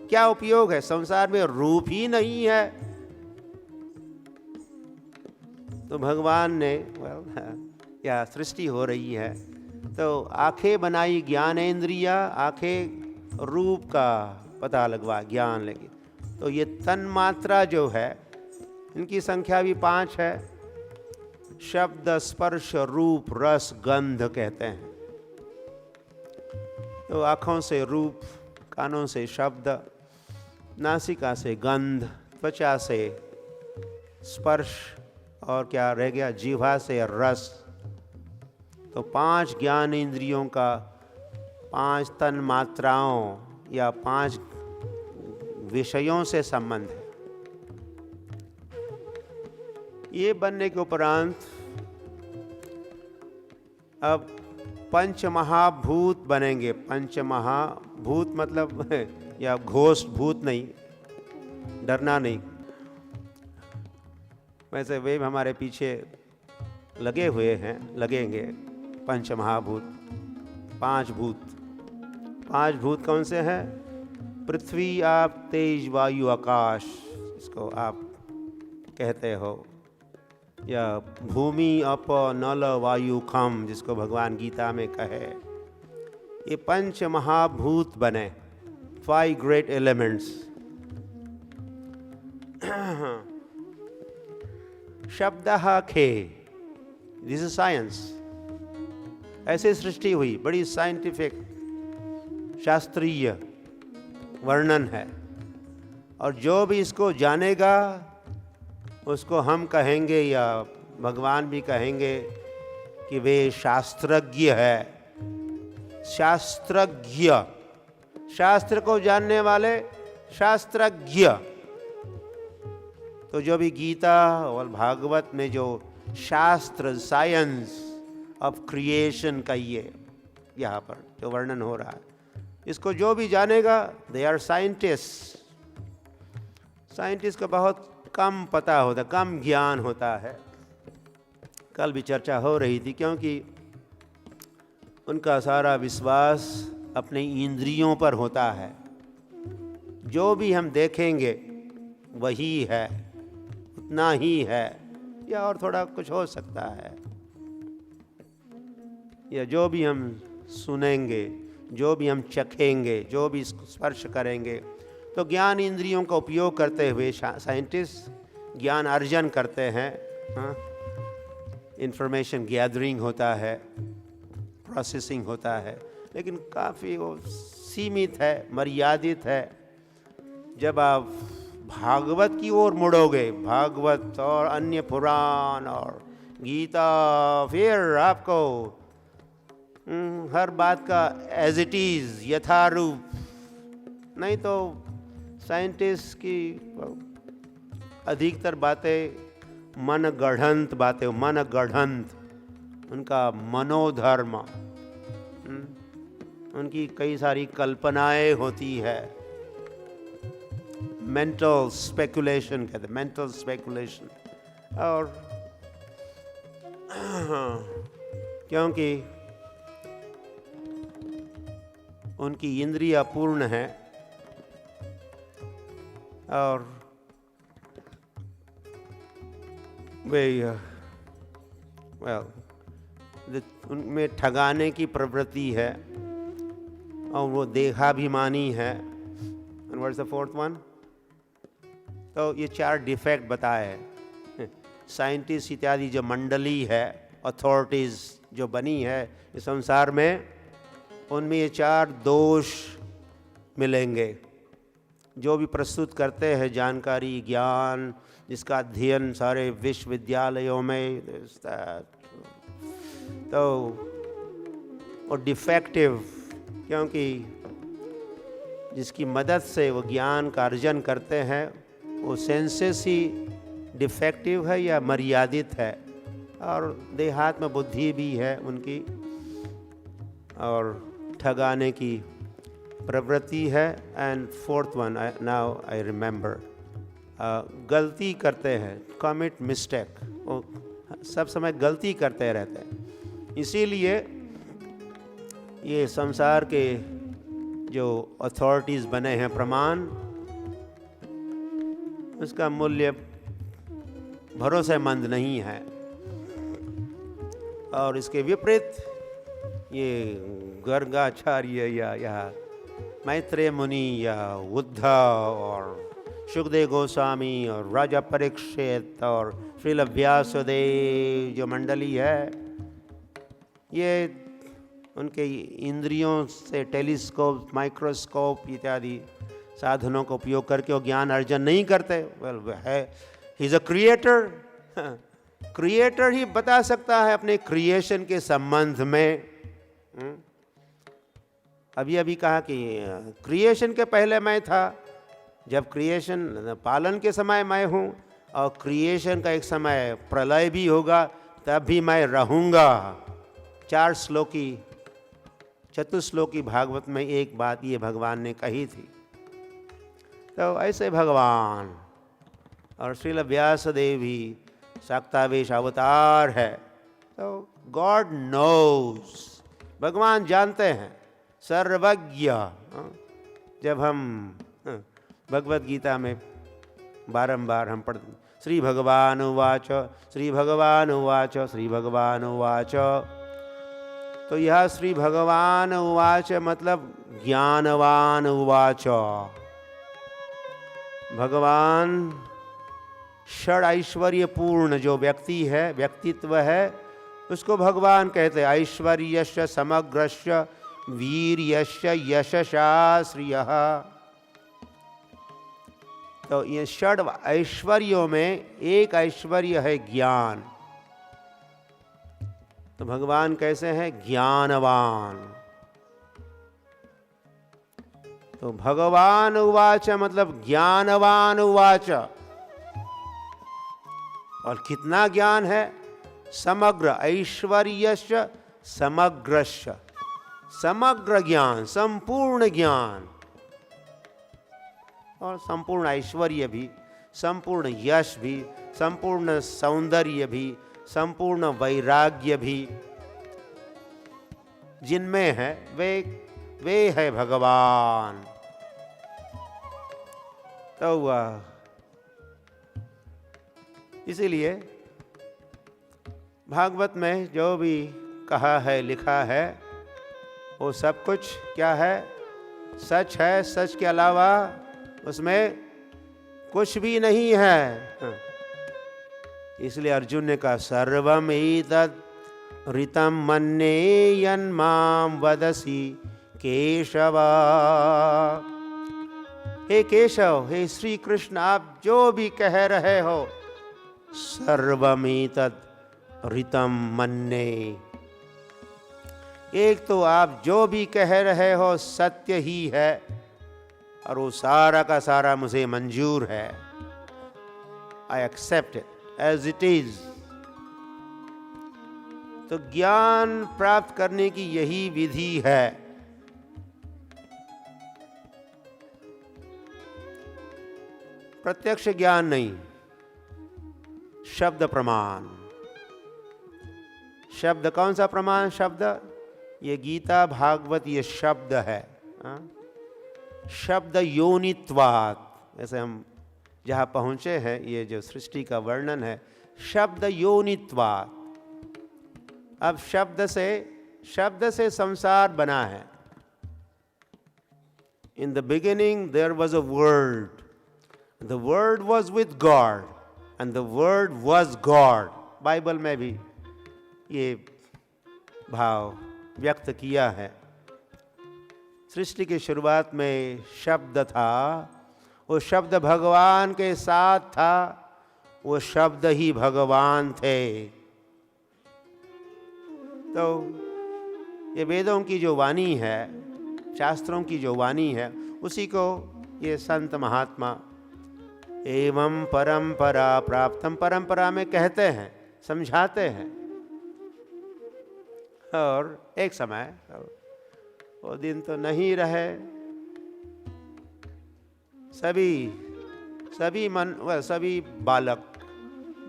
क्या उपयोग है? संसार में रूप ही नहीं है तो भगवान ने क्या सृष्टि हो रही है, तो आंखें बनाई ज्ञानेंद्रिया, आंखें रूप का पता लगवा, ज्ञान लगे। तो ये तन्मात्रा जो है, इनकी संख्या भी 5 है। शब्द, स्पर्श, रूप, रस, गंध कहते हैं। तो आँखों से रूप, कानों से शब्द, नासिका से गंध, त्वचा से स्पर्श, और क्या रह गया? जीवा से रस। तो 5 ज्ञान इंद्रियों का 5 तन्मात्राओं या 5 विषयों से संबंध है। ये बनने के उपरांत अब पंचमहाभूत बनेंगे। पंचमहाभूत मतलब या घोष भूत नहीं, डरना नहीं। वैसे वे हमारे पीछे लगे हुए हैं, लगेंगे। पंचमहाभूत, 5 भूत। 5 भूत कौन से हैं? पृथ्वी, आप, तेज, वायु, आकाश, इसको आप कहते हो, या भूमि, अप, नल, वायु, खम, जिसको भगवान गीता में कहे। ये 5 महाभूत बने, 5 ग्रेट एलिमेंट्स। शब्दः खे, दिस इज साइंस। ऐसे सृष्टि हुई, बड़ी साइंटिफिक, शास्त्रीय वर्णन है। और जो भी इसको जानेगा उसको हम कहेंगे, या भगवान भी कहेंगे कि वे शास्त्रज्ञ है। शास्त्रज्ञ, शास्त्र को जानने वाले शास्त्रज्ञ। तो जो भी गीता और भागवत में जो शास्त्र, साइंस ऑफ क्रिएशन का ये यहाँ पर जो वर्णन हो रहा है, इसको जो भी जानेगा, दे आर साइंटिस्ट। साइंटिस्ट का बहुत कम पता होता, कम ज्ञान होता है। कल भी चर्चा हो रही थी, क्योंकि उनका सारा विश्वास अपने इंद्रियों पर होता है। जो भी हम देखेंगे वही है, उतना ही है, या और थोड़ा कुछ हो सकता है। या जो भी हम सुनेंगे, जो भी हम चखेंगे, जो भी स्पर्श करेंगे, तो ज्ञान इंद्रियों का उपयोग करते हुए साइंटिस्ट ज्ञान अर्जन करते हैं। इंफॉर्मेशन गैदरिंग होता है, प्रोसेसिंग होता है, लेकिन काफ़ी वो सीमित है, मर्यादित है। जब आप भागवत की ओर मुड़ोगे, भागवत और अन्य पुराण और गीता, फिर आपको हर बात का एज इट इज़, यथारूप, नहीं तो साइंटिस्ट की अधिकतर बातें मन गढ़ंत बातें, मन गढ़ंत, उनका मनोधर्म, उनकी कई सारी कल्पनाएं होती है। मेंटल स्पेकुलेशन कहते हैं, मेंटल स्पेकुलेशन। और क्योंकि उनकी इंद्रियां पूर्ण है और वे उनमें ठगाने की प्रवृत्ति है और वो देहाभिमानी है। And what's the fourth one? तो ये 4 डिफेक्ट बताए। साइंटिस्ट इत्यादि जो मंडली है, अथॉरिटीज़ जो बनी है इस संसार में, उनमें ये 4 दोष मिलेंगे। जो भी प्रस्तुत करते हैं जानकारी, ज्ञान, जिसका अध्ययन सारे विश्वविद्यालयों में, तो वो डिफेक्टिव, क्योंकि जिसकी मदद से वो ज्ञान का अर्जन करते हैं वो सेंसेस ही डिफेक्टिव है या मर्यादित है, और देहात्म बुद्धि भी है उनकी, और ठगाने की प्रवृत्ति है। And fourth one, now I remember, गलती करते हैं, कमिट मिस्टेक, वो सब समय गलती करते रहते हैं। इसीलिए ये संसार के जो अथॉरिटीज़ बने हैं, प्रमाण, उसका मूल्य भरोसेमंद नहीं है। और इसके विपरीत ये गर्गाचार्य या मैत्रेय मुनि या उद्धव और सुखदेव गोस्वामी और राजा परीक्षित और श्रील व्यासदेव जो मंडली है, ये उनके इंद्रियों से टेलीस्कोप, माइक्रोस्कोप इत्यादि साधनों का उपयोग करके वो ज्ञान अर्जन नहीं करते। वेल है, he is a creator, creator ही बता सकता है अपने क्रिएशन के संबंध में। अभी कहा कि क्रिएशन के पहले मैं था, जब क्रिएशन पालन के समय मैं हूँ, और क्रिएशन का एक समय प्रलय भी होगा, तब भी मैं रहूँगा। 4 श्लोकी, चतुश्लोकी भागवत में एक बात ये भगवान ने कही थी। तो ऐसे भगवान और श्रील व्यासदेव भी शाक्तावेश अवतार है। तो गॉड नोज, भगवान जानते हैं, सर्वज्ञ। जब हम भगवत गीता में बारंबार हम पढ़ते, श्री भगवान उवाच, श्री भगवान उवाच, श्री भगवान उवाच, तो यह श्री भगवान उवाच मतलब ज्ञानवान उवाच। भगवान षड ऐश्वर्य पूर्ण जो व्यक्ति है, व्यक्तित्व है, उसको भगवान कहते हैं। ऐश्वर्यस्य समग्रस्य वीर्यस्य यशसा श्रियः। तो ये षड ऐश्वर्यों में एक ऐश्वर्य है ज्ञान। तो भगवान कैसे हैं? ज्ञानवान। तो भगवान उवाच मतलब ज्ञानवान उवाच। और कितना ज्ञान है? समग्र ऐश्वर्यस्य समग्रस्य, समग्र ज्ञान, संपूर्ण ज्ञान, और संपूर्ण ऐश्वर्य भी, संपूर्ण यश भी, संपूर्ण सौंदर्य भी, संपूर्ण वैराग्य भी जिनमें है वे है भगवान। तो वह इसीलिए भागवत में जो भी कहा है, लिखा है, वो सब कुछ क्या है? सच है। सच के अलावा उसमें कुछ भी नहीं है। इसलिए अर्जुन ने कहा सर्वम एतद् ऋतं मन्ये यन्मां वदसि केशव। हे केशव, हे श्री कृष्ण, आप जो भी कह रहे हो, सर्वमेतद् ऋतं मन्ये, एक तो आप जो भी कह रहे हो सत्य ही है, और वो सारा का सारा मुझे मंजूर है। I accept it as it is. तो ज्ञान प्राप्त करने की यही विधि है। प्रत्यक्ष ज्ञान नहीं, शब्द प्रमाण। शब्द कौन सा प्रमाण? शब्द ये गीता भागवत ये शब्द है। शब्द योनित्वात्, ऐसे हम जहाँ पहुँचे हैं, ये जो सृष्टि का वर्णन है, शब्द योनित्वात्। अब शब्द से संसार बना है। In the beginning there was a word. The word was with God and the word was God. Bible में भी ये भाव व्यक्त किया है। सृष्टि की शुरुआत में शब्द था, वो शब्द भगवान के साथ था, वो शब्द ही भगवान थे। तो ये वेदों की जो वाणी है, शास्त्रों की जो वाणी है, उसी को ये संत महात्मा एवं परंपरा प्राप्तम, परंपरा में कहते हैं, समझाते हैं। और एक समय वो दिन तो नहीं रहे। सभी बालक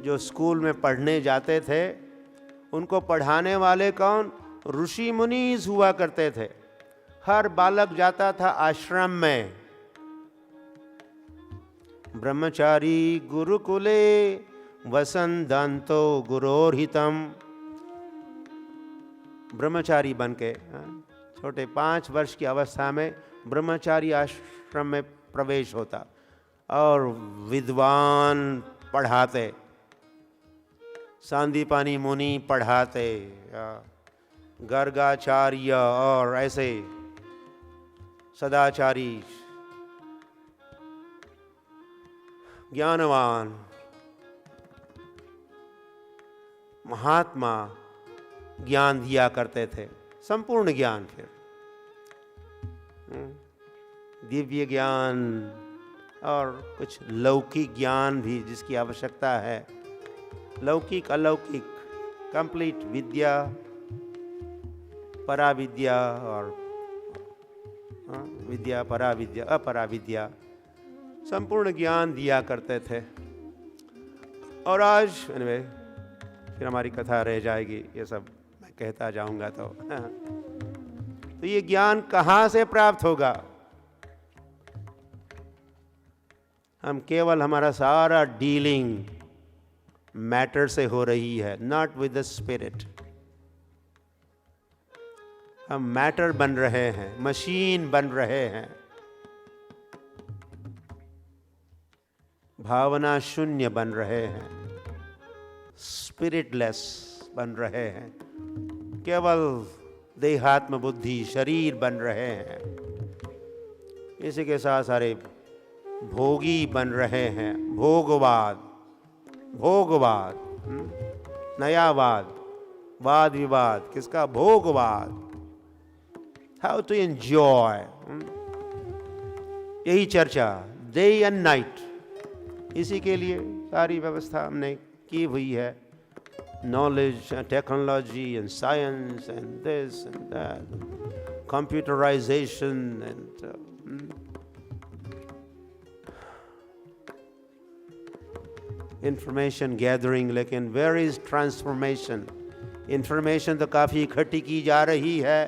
जो स्कूल में पढ़ने जाते थे, उनको पढ़ाने वाले कौन? ऋषि मुनि हुआ करते थे। हर बालक जाता था आश्रम में। ब्रह्मचारी गुरुकुले वसंदंतो गुरोर्हितम। ब्रह्मचारी बन के छोटे 5 वर्ष की अवस्था में ब्रह्मचारी आश्रम में प्रवेश होता और विद्वान पढ़ाते, सांदीपानी मुनि पढ़ाते, गर्गाचार्य और ऐसे सदाचारी ज्ञानवान महात्मा ज्ञान दिया करते थे। संपूर्ण ज्ञान, फिर दिव्य ज्ञान और कुछ लौकिक ज्ञान भी जिसकी आवश्यकता है। लौकिक अलौकिक, कंप्लीट विद्या, पराविद्या और विद्या, पराविद्या, अपराविद्या, संपूर्ण ज्ञान दिया करते थे। और आज फिर हमारी कथा रह जाएगी, ये सब मैं कहता जाऊंगा तो ये ज्ञान कहाँ से प्राप्त होगा? हम केवल, हमारा सारा डीलिंग मैटर से हो रही है, नॉट विद द स्पिरिट। हम मैटर बन रहे हैं, मशीन बन रहे हैं, भावना शून्य बन रहे हैं, स्पिरिटलेस बन रहे हैं, केवल देहात्म बुद्धि शरीर बन रहे हैं। इसी के साथ सारे भोगी बन रहे हैं। भोगवाद, नयावाद, वाद विवाद, किसका? भोगवाद। हाउ टू एंजॉय, यही चर्चा डे एंड नाइट। इसी के लिए सारी व्यवस्था हमने की हुई है। Knowledge, technology and science and this and that, computerisation and information gathering. लेकिन वेयर इज ट्रांसफॉर्मेशन? इंफॉर्मेशन तो काफ़ी इकट्ठी की जा रही है,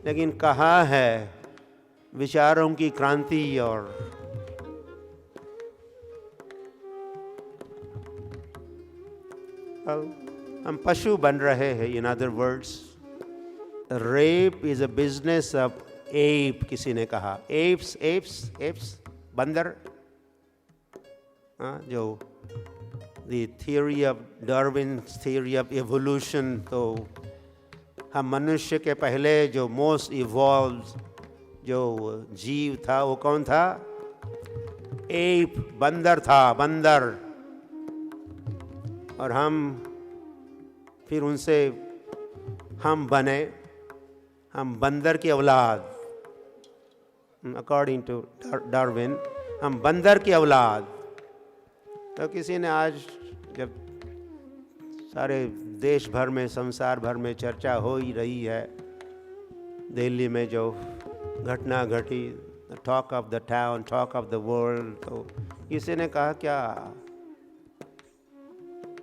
लेकिन कहाँ है विचारों की क्रांति और हम पशु बन रहे हैं. In other words, rape is a business of app. किसी ने कहा एप्स एप्स एप्स, बंदर. जो the theory of Darwin's theory of evolution, तो हम मनुष्य के पहले जो मोस्ट इवॉल्व जो जीव था वो कौन था? एप, बंदर था, बंदर. और हम फिर उनसे हम बने, हम बंदर की औलाद. अकॉर्डिंग टू डार्विन हम बंदर की औलाद. तो किसी ने आज जब सारे देश भर में, संसार भर में चर्चा हो ही रही है, दिल्ली में जो घटना घटी, talk of the town, talk of the world, तो किसी ने कहा क्या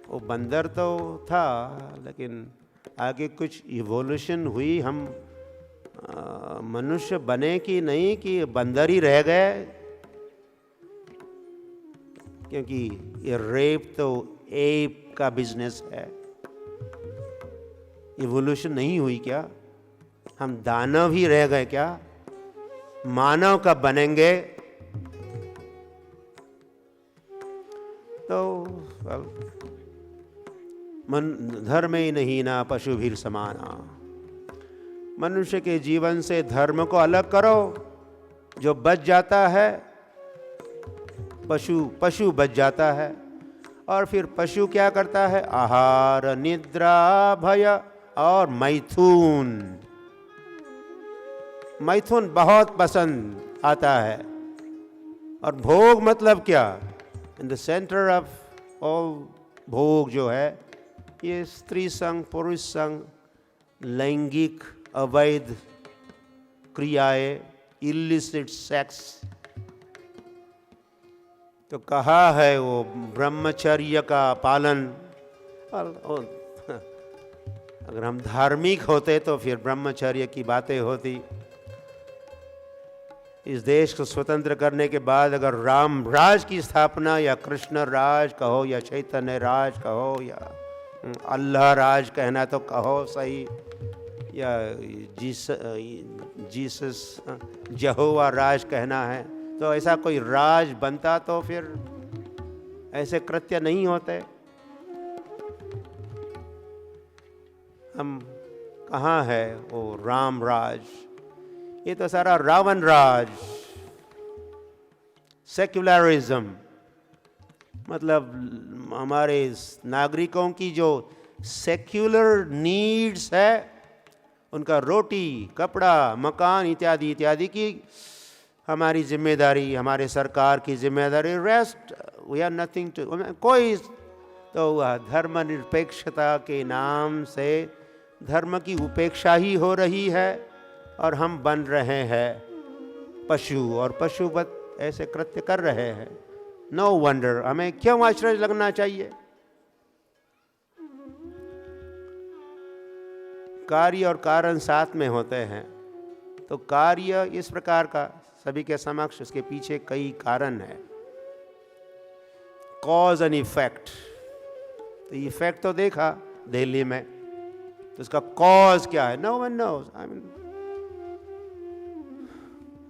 वो बंदर तो था, लेकिन आगे कुछ इवोल्यूशन हुई, हम मनुष्य बने कि नहीं, कि बंदर ही रह गए? क्योंकि ये रेप तो एप का बिजनेस है. इवोल्यूशन नहीं हुई क्या? हम दानव ही रह गए क्या? मानव कब बनेंगे? तो धर्म ही नहीं ना पशु भीर समाना. मनुष्य के जीवन से धर्म को अलग करो. जो बच जाता है पशु बच जाता है. और फिर पशु क्या करता है? आहार, निद्रा, भय और मैथुन. मैथुन बहुत पसंद आता है. और भोग मतलब क्या? In the centre of all भोग जो है ये स्त्री संग, पुरुष संग, लैंगिक अवैध क्रियाएं, इलिसिट सेक्स. तो कहा है वो ब्रह्मचर्य का पालन. अगर हम धार्मिक होते तो फिर ब्रह्मचर्य की बातें होती. इस देश को स्वतंत्र करने के बाद अगर राम राज की स्थापना, या कृष्ण राज कहो, या चैतन्य राज कहो, या अल्लाह राज कहना तो कहो सही, या जीसस यहोवा राज कहना है, तो ऐसा कोई राज बनता तो फिर ऐसे कृत्य नहीं होते. हम कहाँ है वो राम राज? ये तो सारा रावण राज. सेक्युलरिज्म मतलब हमारे नागरिकों की जो सेक्युलर नीड्स है, उनका रोटी, कपड़ा, मकान इत्यादि इत्यादि की हमारी जिम्मेदारी, हमारे सरकार की जिम्मेदारी. Rest we are nothing to. कोई तो धर्मनिरपेक्षता के नाम से धर्म की उपेक्षा ही हो रही है, और हम बन रहे हैं पशु, और पशुवत ऐसे कृत्य कर रहे हैं. No wonder. हमें क्यों आश्चर्य लगना चाहिए? कार्य और कारण साथ में होते हैं. तो कार्य इस प्रकार का सभी के समक्ष, उसके पीछे कई कारण है. Cause and effect. तो इफेक्ट तो देखा दिल्ली में, तो उसका कॉज क्या है? No one knows.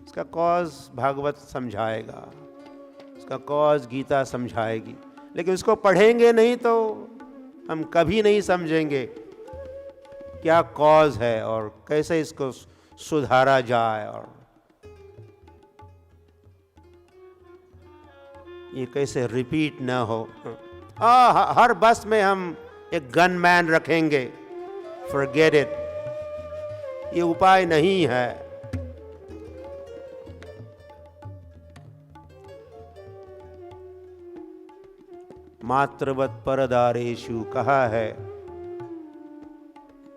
इसका कॉज भागवत समझाएगा, इसका कॉज गीता समझाएगी, लेकिन उसको पढ़ेंगे नहीं तो हम कभी नहीं समझेंगे क्या कॉज है और कैसे इसको सुधारा जाए, और ये कैसे रिपीट ना हो. हर बस में हम एक गनमैन रखेंगे. Forget it. ये उपाय नहीं है. मात्रवत परदारेषु कहा है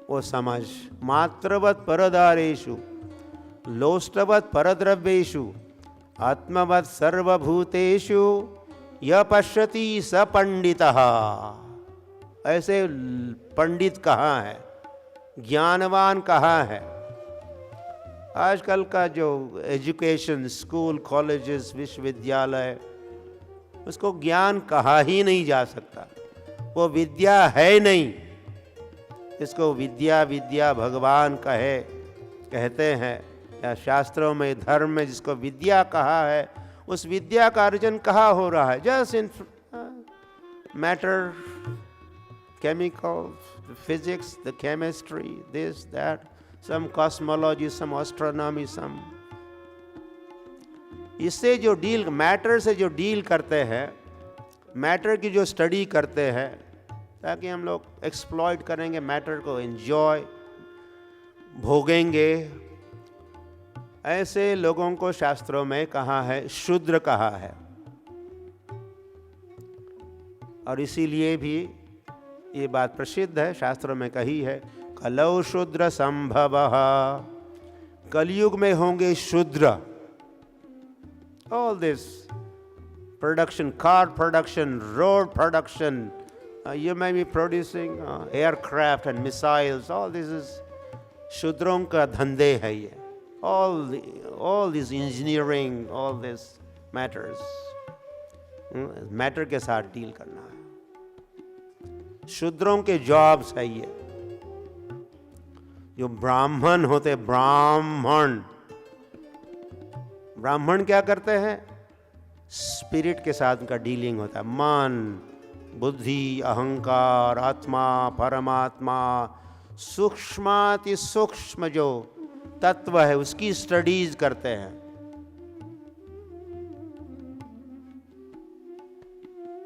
वो समझ. मात्रवत परदारेषु, लोष्टवत परद्रव्येषु, आत्मवत सर्वभूतेषु य पश्यति स पंडितः. ऐसे पंडित कहाँ है? ज्ञानवान कहाँ है? आजकल का जो एजुकेशन, स्कूल, कॉलेजेस, विश्वविद्यालय, उसको ज्ञान कहा ही नहीं जा सकता. वो विद्या है नहीं। इसको विद्या विद्या भगवान कहते हैं, या शास्त्रों में धर्म में जिसको विद्या कहा है, उस विद्या का अर्जन कहाँ हो रहा है? Just in matter, chemicals, the physics, the chemistry, this, that, some cosmology, some astronomy, some। इससे जो डील, मैटर से जो डील करते हैं, मैटर की जो स्टडी करते हैं, ताकि हम लोग एक्सप्लॉइट करेंगे, मैटर को एंजॉय भोगेंगे, ऐसे लोगों को शास्त्रों में कहा है, शूद्र कहा है। और इसीलिए भी ये बात प्रसिद्ध है, शास्त्रों में कही है, कलौ शूद्र संभवः, कलयुग में होंगे शूद्र। All this production, car production, road production, you may be producing aircraft and missiles, all this is शूद्रों का धंधे है ये। all this engineering, all this matters, matter के साथ डील करना है। शूद्रों के जॉब्स है ये। जो ब्राह्मण होते, ब्राह्मण क्या करते हैं? स्पिरिट के साथ उनका डीलिंग होता है। मन, बुद्धि, अहंकार, आत्मा, परमात्मा, सूक्ष्माति सूक्ष्म जो तत्व है उसकी स्टडीज करते हैं।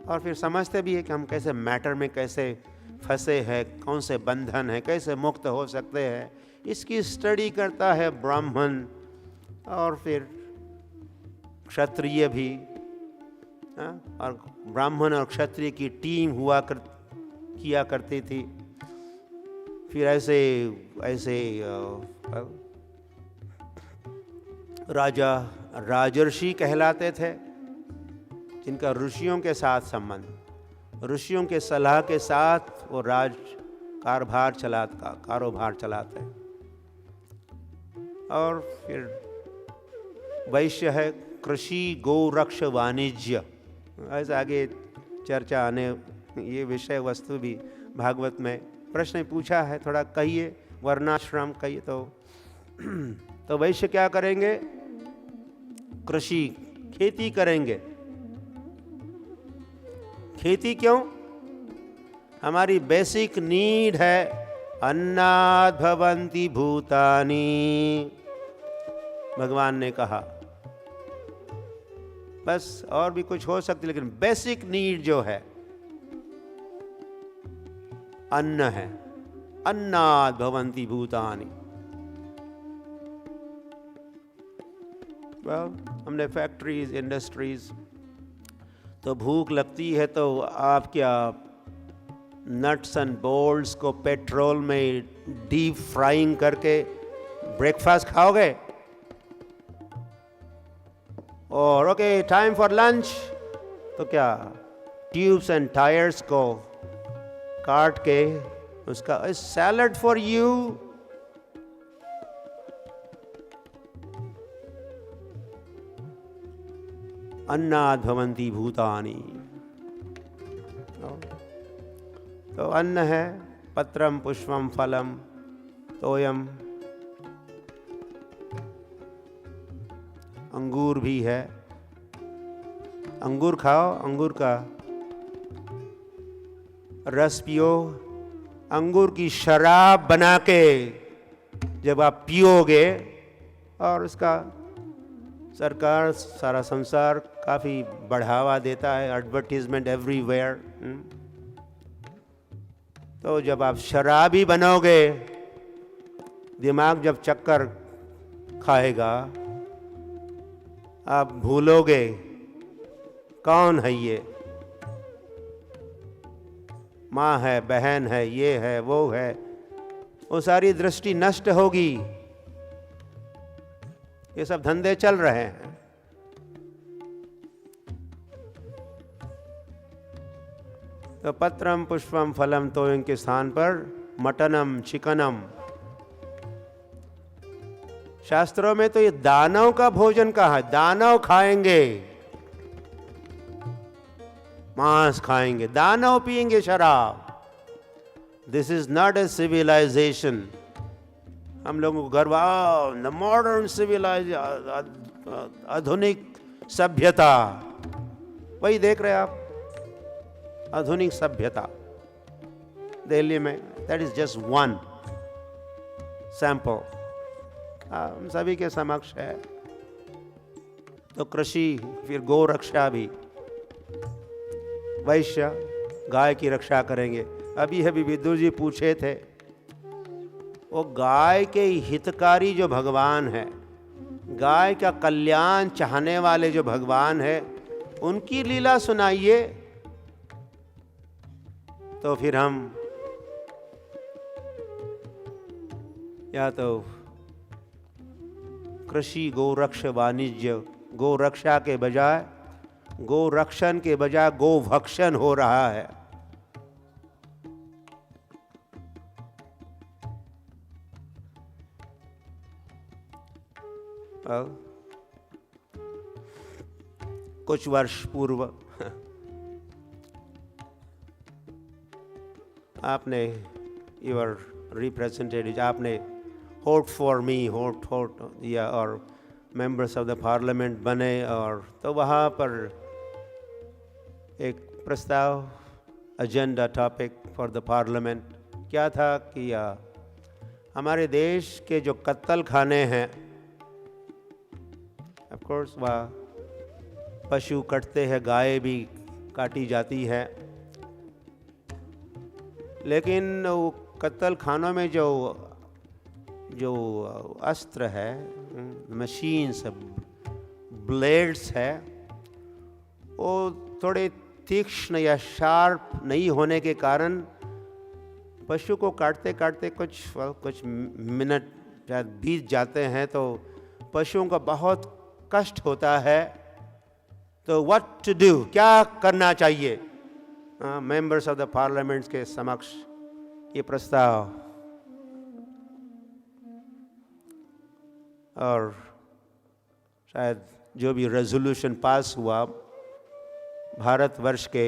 और फिर समझते भी है कि हम कैसे मैटर में कैसे फंसे हैं, कौन से बंधन है, कैसे मुक्त हो सकते हैं, इसकी स्टडी करता है ब्राह्मण। और फिर क्षत्रिय भी, और ब्राह्मण और क्षत्रिय की टीम किया करती थी। फिर ऐसे राजा राजर्षि कहलाते थे, जिनका ऋषियों के साथ संबंध, ऋषियों के सलाह के साथ वो कारोबार चलाते। और फिर वैश्य है, कृषि, गोरक्ष, वाणिज्य। ऐसे आगे चर्चा आने, ये विषय वस्तु भी भागवत में प्रश्न पूछा है, थोड़ा कहिए, वर्णाश्रम कहिए। तो वैश्य क्या करेंगे? कृषि, खेती करेंगे। खेती क्यों? हमारी बेसिक नीड है, अन्नाद् भवन्ति भूतानि, भगवान ने कहा। बस और भी कुछ हो सकती, लेकिन बेसिक नीड जो है अन्न है। अन्नाद् भवन्ति भूतानि। हमने फैक्ट्रीज, इंडस्ट्रीज, तो भूख लगती है तो आप क्या नट्स एंड बोल्ट्स को पेट्रोल में डीप फ्राइंग करके ब्रेकफास्ट खाओगे? और ओके, टाइम फॉर लंच, तो क्या ट्यूब्स एंड टायर्स को काट के उसका सैलड फॉर यू। अन्नाद् भवन्ति भूतानि। तो अन्न है, पत्रम पुष्पम फलम तोयम, अंगूर भी है। अंगूर खाओ, अंगूर का रस पियो। अंगूर की शराब बना के जब आप पियोगे, और उसका सरकार, सारा संसार काफ़ी बढ़ावा देता है, एडवर्टीजमेंट एवरीवेयर। तो जब आप शराबी बनोगे, दिमाग जब चक्कर खाएगा, आप भूलोगे कौन है ये, माँ है, बहन है, ये है, वो है, वो सारी दृष्टि नष्ट होगी। ये सब धंधे चल रहे हैं। तो पत्रम पुष्पम फलम तोयम के स्थान पर मटनम, चिकनम। शास्त्रों में तो ये दानव का भोजन कहा है, दानव खाएंगे। मांस खाएंगे, दानव पिएंगे शराब। This is not a civilisation. हम लोगों को गर्व, द मॉडर्न सिविलाइजेशन, आधुनिक सभ्यता। वही देख रहे हैं आप, आधुनिक सभ्यता दिल्ली में। That is just one sample, हम सभी के समक्ष है। तो कृषि, फिर गौ रक्षा भी, वैश्य गाय की रक्षा करेंगे। अभी विदुर जी पूछे थे, वो गाय के हितकारी जो भगवान है, गाय का कल्याण चाहने वाले जो भगवान है, उनकी लीला सुनाइए। तो फिर हम या तो कृषि गोरक्ष वाणिज्य, गो रक्षा के बजाय, गो रक्षण के बजाय गो भक्षण हो रहा है। कुछ वर्ष पूर्व आपने, यूर रिप्रेजेंटेटिव, आपने होट फॉर मी, होट दिया और मेंबर्स ऑफ द पार्लियामेंट बने। और तो वहाँ पर एक प्रस्ताव, agenda topic for the parliament क्या था कि हमारे देश के जो कत्ल खाने हैं, ऑफ कोर्स वह पशु कटते हैं, गाय भी काटी जाती है, लेकिन वो कत्ल खानों में जो अस्त्र है, मशीन्स, ब्लेड्स है, वो थोड़े तीक्ष्ण या शार्प नहीं होने के कारण पशु को काटते काटते कुछ मिनट या बीत जाते हैं, तो पशुओं का बहुत कष्ट होता है। तो व्हाट टू डू, क्या करना चाहिए? मेंबर्स ऑफ द पार्लियामेंट के समक्ष ये प्रस्ताव, और शायद जो भी रेजोल्यूशन पास हुआ भारतवर्ष के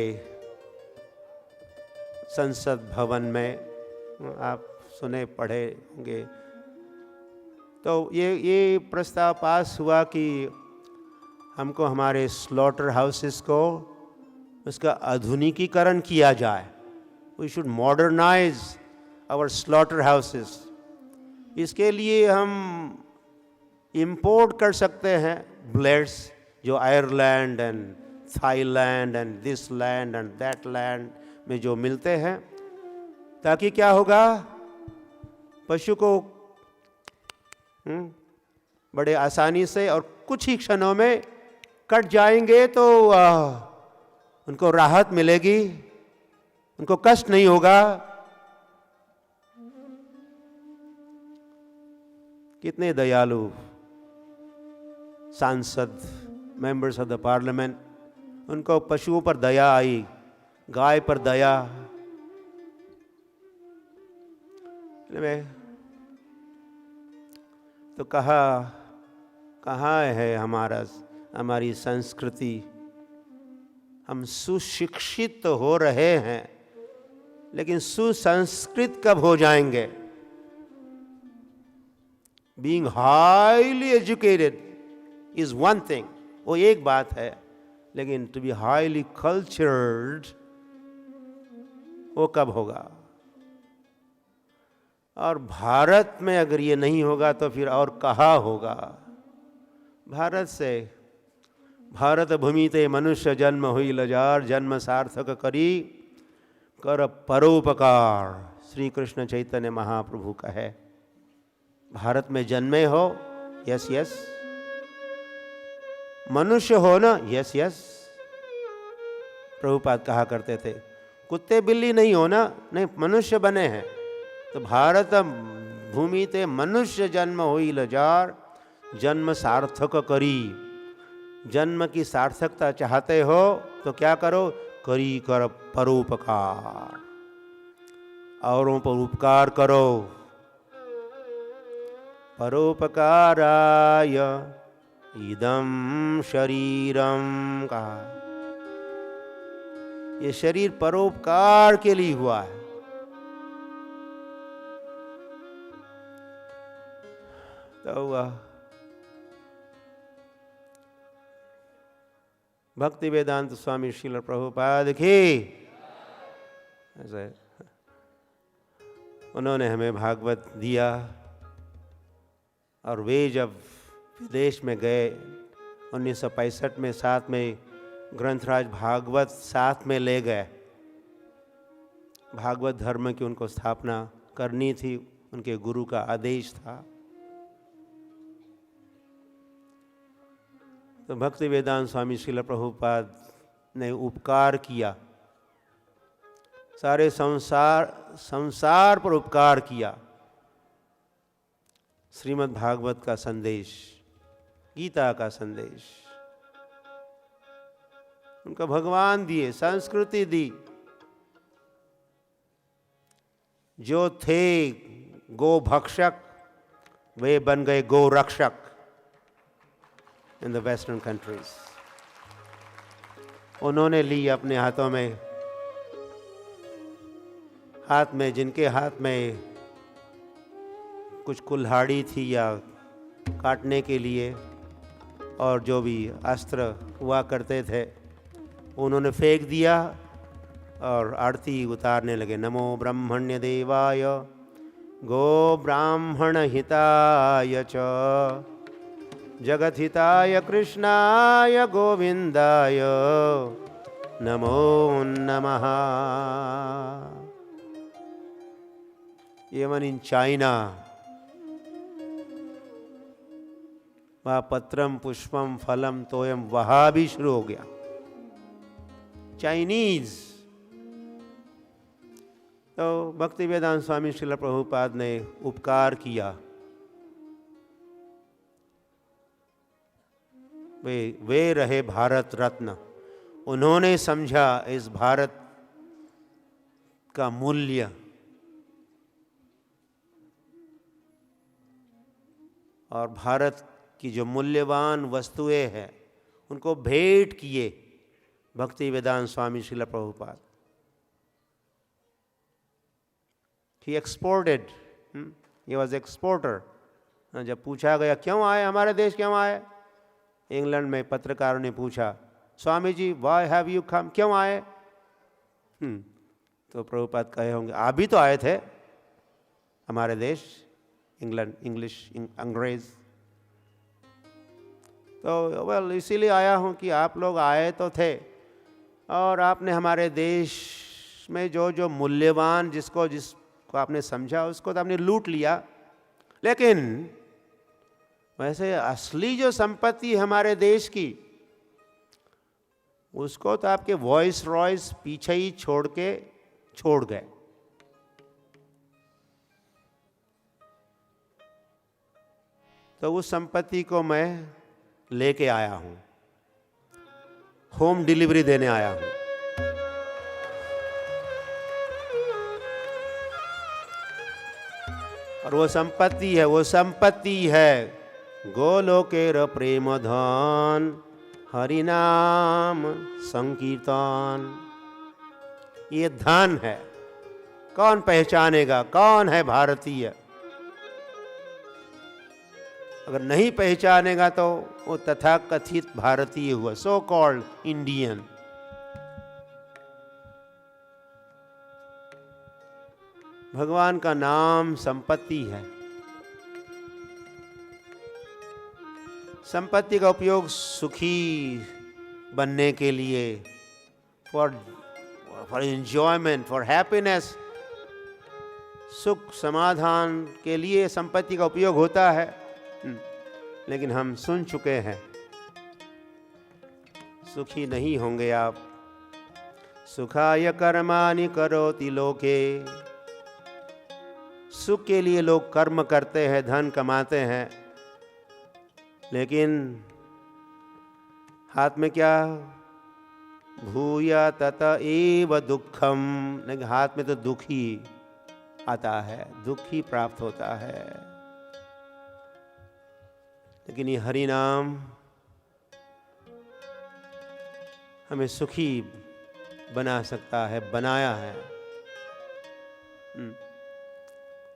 संसद भवन में, आप सुने पढ़े होंगे। तो ये प्रस्ताव पास हुआ कि हमको हमारे स्लॉटर हाउसेस को उसका आधुनिकीकरण किया जाए। We should modernise our slaughter houses. इसके लिए हम इंपोर्ट कर सकते हैं ब्लेड्स जो Ireland and Thailand and this land and that land में जो मिलते हैं, ताकि क्या होगा, पशु को बड़े आसानी से और कुछ ही क्षणों में कट जाएंगे, तो उनको राहत मिलेगी, उनको कष्ट नहीं होगा। कितने दयालु सांसद, मेंबर्स ऑफ द पार्लियामेंट, उनको पशुओं पर दया आई, गाय पर दया। तो कहाँ है हमारी संस्कृति? हम सुशिक्षित तो हो रहे हैं, लेकिन सुसंस्कृत कब हो जाएंगे? Being highly educated is one thing, वो एक बात है, लेकिन to be highly cultured वो कब होगा? और भारत में अगर ये नहीं होगा तो फिर और कहाँ होगा? भारत भूमि ते मनुष्य जन्म हुई लजार, जन्म सार्थक करी कर परोपकार, श्री कृष्ण चैतन्य महाप्रभु का है। भारत में जन्मे हो, यस यस, मनुष्य हो ना, यस यस। प्रभुपाद कहा करते थे, कुत्ते बिल्ली नहीं हो ना, नहीं, मनुष्य बने हैं। तो भारत भूमि ते मनुष्य जन्म हुई लजार, जन्म सार्थक करी। जन्म की सार्थकता चाहते हो तो क्या करो? करी कर परोपकार, औरों पर उपकार करो। परोपकाराय इदं शरीरम का ये शरीर परोपकार के लिए हुआ है। तो भक्ति वेदांत स्वामी श्रील प्रभुपाद की ऐसे उन्होंने हमें भागवत दिया, और वे जब विदेश में गए 1965 में, साथ में ग्रंथराज भागवत साथ में ले गए। भागवत धर्म की उनको स्थापना करनी थी, उनके गुरु का आदेश था। तो भक्ति वेदांत स्वामी श्रील प्रभुपाद ने उपकार किया, सारे संसार पर उपकार किया। श्रीमद् भागवत का संदेश, गीता का संदेश उनको भगवान दिए, संस्कृति दी। जो थे गो भक्षक वे बन गए गो रक्षक इन द वेस्टर्न कंट्रीज। उन्होंने ली अपने हाथों में, जिनके हाथ में कुछ कुल्हाड़ी थी या काटने के लिए, और जो भी अस्त्र हुआ करते थे उन्होंने फेंक दिया और आरती उतारने लगे। नमो ब्रह्मण्य देवाय गो ब्राह्मण हिताय च जगत हिताय कृष्णाय गोविंदाय नमो नमः। Even in China, वहाँ पत्रम पुष्पम फलम तोयम, वहाँ भी शुरू हो गया चाइनीज। तो भक्ति वेदांत स्वामी श्रील प्रभुपाद ने उपकार किया। वे रहे भारत रत्न। उन्होंने समझा इस भारत का मूल्य, और भारत की जो मूल्यवान वस्तुएं हैं उनको भेंट किए भक्ति वेदांत स्वामी Srila Prabhupada. He exported, he was exporter। जब पूछा गया क्यों आए, हमारे देश क्यों आए, इंग्लैंड में पत्रकारों ने पूछा, Swami ji why have you come, क्यों आए? तो प्रभुपाद कहे होंगे आप भी तो आए थे हमारे देश, इंग्लैंड, अंग्रेज। तो वेल इसीलिए आया हूँ कि आप लोग आए तो थे, और आपने हमारे देश में जो जो मूल्यवान जिसको आपने समझा उसको तो आपने लूट लिया, लेकिन वैसे असली जो संपत्ति हमारे देश की उसको तो आपके वॉइस रॉयस पीछे ही छोड़ गए। तो उस संपत्ति को मैं लेके आया हूं, होम डिलीवरी देने आया हूं। और वो संपत्ति है गोलोकेर प्रेम धन हरिनाम संकीर्तन। ये धन है, कौन पहचानेगा कौन है भारतीय? अगर नहीं पहचानेगा तो वो तथाकथित भारतीय हुआ, सो कॉल्ड इंडियन। भगवान का नाम संपत्ति है। संपत्ति का उपयोग सुखी बनने के लिए, फॉर एंजॉयमेंट, फॉर हैप्पीनेस, सुख समाधान के लिए संपत्ति का उपयोग होता है। लेकिन हम सुन चुके हैं, सुखी नहीं होंगे आप। सुखाय कर्माणि करोति लोके, सुख के लिए लोग कर्म करते हैं, धन कमाते हैं, लेकिन हाथ में क्या? भूया तत एव दुखम, लेकिन हाथ में तो दुख ही आता है, दुख ही प्राप्त होता है। लेकिन ये हरि नाम हमें सुखी बना सकता है, बनाया है।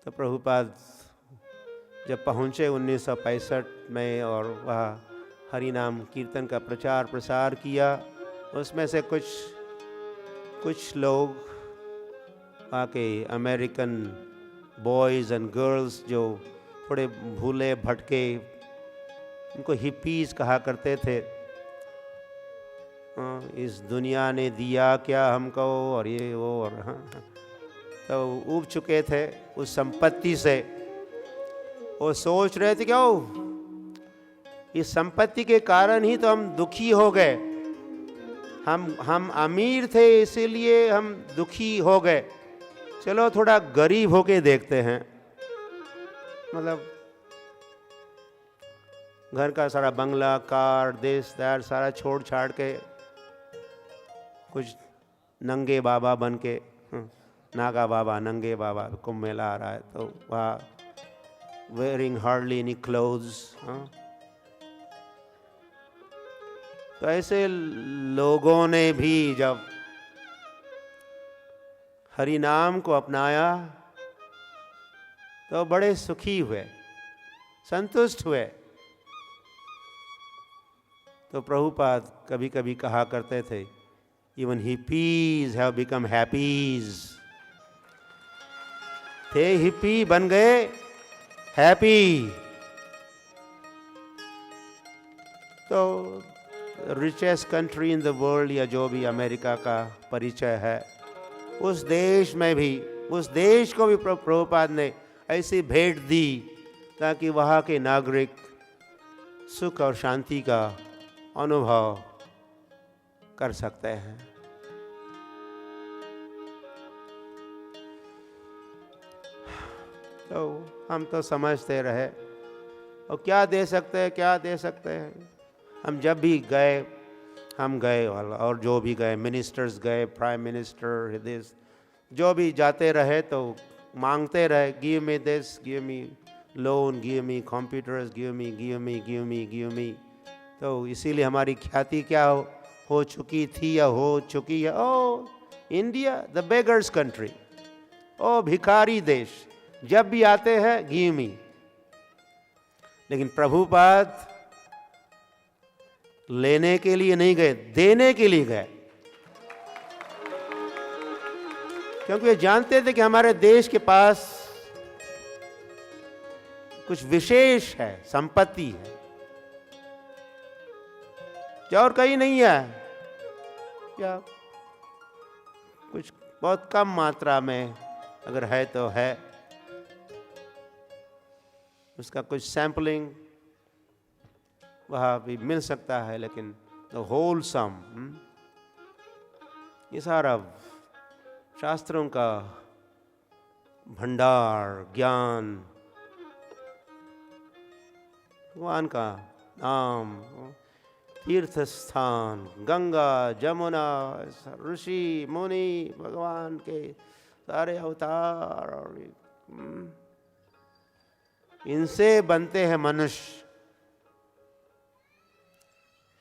तो प्रभुपाद जब पहुँचे 1965 में और वह हरि नाम कीर्तन का प्रचार प्रसार किया, उसमें से कुछ लोग आके अमेरिकन बॉयज़ एंड गर्ल्स जो थोड़े भूले भटके, उनको हिप्पीज़ कहा करते थे, इस दुनिया ने दिया क्या हमको और ये वो, और तो ऊब चुके थे उस संपत्ति से। वो सोच रहे थे क्यों इस संपत्ति के कारण ही तो हम दुखी हो गए, हम अमीर थे इसीलिए हम दुखी हो गए, चलो थोड़ा गरीब होके देखते हैं। मतलब घर का सारा बंगला, कार, देश दार सारा छोड़ छाड़ के कुछ नंगे बाबा बन के, नागा बाबा, नंगे बाबा, कुंभ मेला आ रहा है तो वहाँ wearing hardly any clothes, तो ऐसे लोगों ने भी जब हरि नाम को अपनाया तो बड़े सुखी हुए, संतुष्ट हुए। तो प्रभुपाद कभी कभी कहा करते थे, even hippies have become happies। थे हिप्पी बन गए हैप्पी। तो richest country in the world या जो भी अमेरिका का परिचय है, उस देश में भी, उस देश को भी प्रभुपाद ने ऐसी भेंट दी ताकि वहाँ के नागरिक सुख और शांति का अनुभव कर सकते हैं। तो हम तो समझते रहे और क्या दे सकते हैं, क्या दे सकते हैं। हम जब भी गए, हम गए और जो भी गए, मिनिस्टर्स गए, प्राइम मिनिस्टर, दिस, जो भी जाते रहे तो मांगते रहे, give me this, give me loan, give me computers, give me. तो इसीलिए हमारी ख्याति क्या हो चुकी थी या हो चुकी है, ओ इंडिया द बेगर्स कंट्री, ओ भिखारी देश, जब भी आते हैं गिव मी। लेकिन प्रभुपाद लेने के लिए नहीं गए, देने के लिए गए, क्योंकि वे जानते थे कि हमारे देश के पास कुछ विशेष है, संपत्ति है जो और कहीं नहीं है, या कुछ बहुत कम मात्रा में अगर है तो है। उसका कुछ सैम्पलिंग वहाँ भी मिल सकता है, लेकिन द होल सम, ये सारा शास्त्रों का भंडार, ज्ञान, भगवान का नाम, तीर्थ स्थान, गंगा जमुना, ऋषि मुनि, भगवान के सारे अवतार, और इनसे बनते हैं मनुष्य।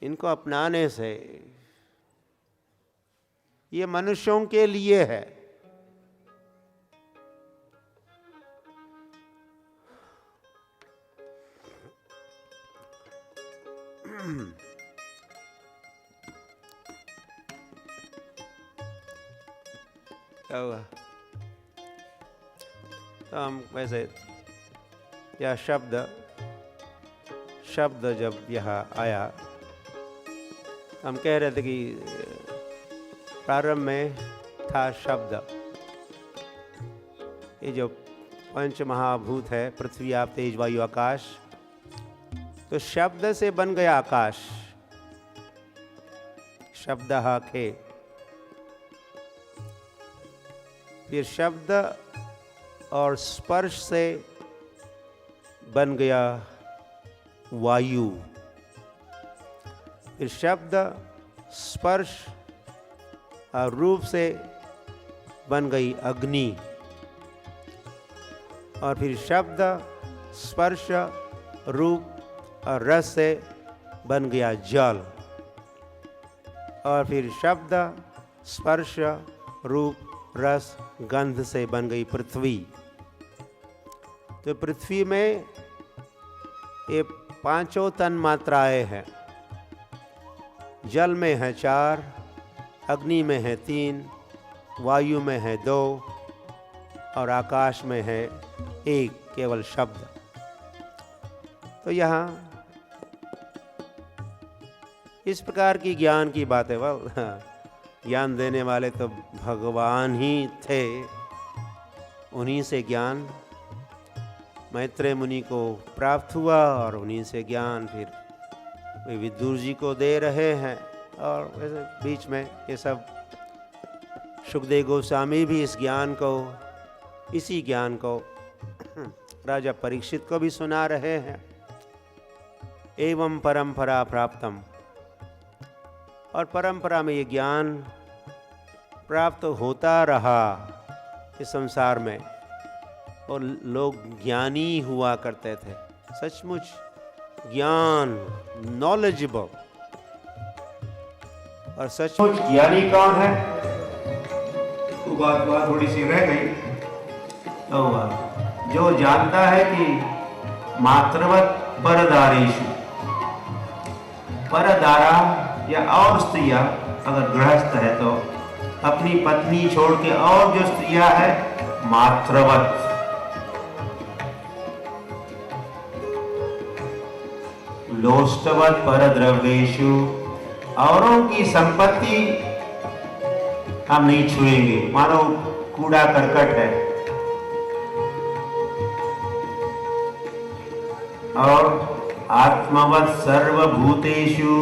इनको अपनाने से ये मनुष्यों के लिए है। क्या हुआ? तो हम वैसे यह शब्द जब यहाँ आया, हम कह रहे थे कि प्रारंभ में था शब्द। ये जो पंच महाभूत है, पृथ्वी आप तेज वायु आकाश, तो शब्द से बन गया आकाश, शब्दः खे। फिर शब्द और स्पर्श से बन गया वायु। फिर शब्द, स्पर्श और रूप से बन गई अग्नि। और फिर शब्द, स्पर्श, रूप और रस से बन गया जल। और फिर शब्द, स्पर्श, रूप, रस, गंध से बन गई पृथ्वी। तो पृथ्वी में ये पांचों तन मात्राएं हैं। जल में है 4, अग्नि में है 3, वायु में है 2 और आकाश में है 1, केवल शब्द। तो यहाँ इस प्रकार की ज्ञान की बात है। ज्ञान देने वाले तो भगवान ही थे, उन्हीं से ज्ञान मैत्रेय मुनि को प्राप्त हुआ और उन्हीं से ज्ञान फिर वे विदुर जी को दे रहे हैं। और वैसे बीच में ये सब सुखदेव गोस्वामी भी इसी ज्ञान को राजा परीक्षित को भी सुना रहे हैं। एवं परंपरा प्राप्तम, और परंपरा में ये ज्ञान प्राप्त होता रहा इस संसार में, और लोग ज्ञानी हुआ करते थे, सचमुच ज्ञान, नॉलेजेबल। और सचमुच ज्ञानी कौन है? वो बात थोड़ी सी रह गई। तो जो जानता है कि मात्रवत परदारेषु, परदारा या और स्त्रियां अगर गृहस्थ है तो अपनी पत्नी छोड़ के और जो स्त्रियां है मात्रवत, लोष्टवत परद्रव्येषु, औरों की संपत्ति हम नहीं छुएंगे, मानो कूड़ा करकट है। और आत्मवत सर्वभूतेषु,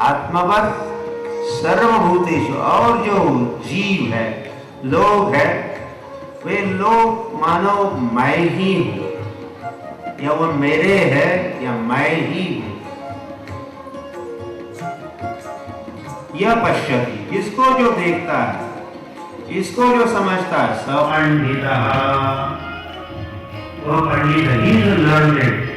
आत्मवत सर्वभूतेषु, और जो जीव है, लोग है, वे लोग मानो मैं ही हूं, या वो मेरे है या मैं ही हूं। यह पश्यति, इसको जो देखता है, इसको जो समझता है, स पंडितः, वो पंडित ही लर्नेड,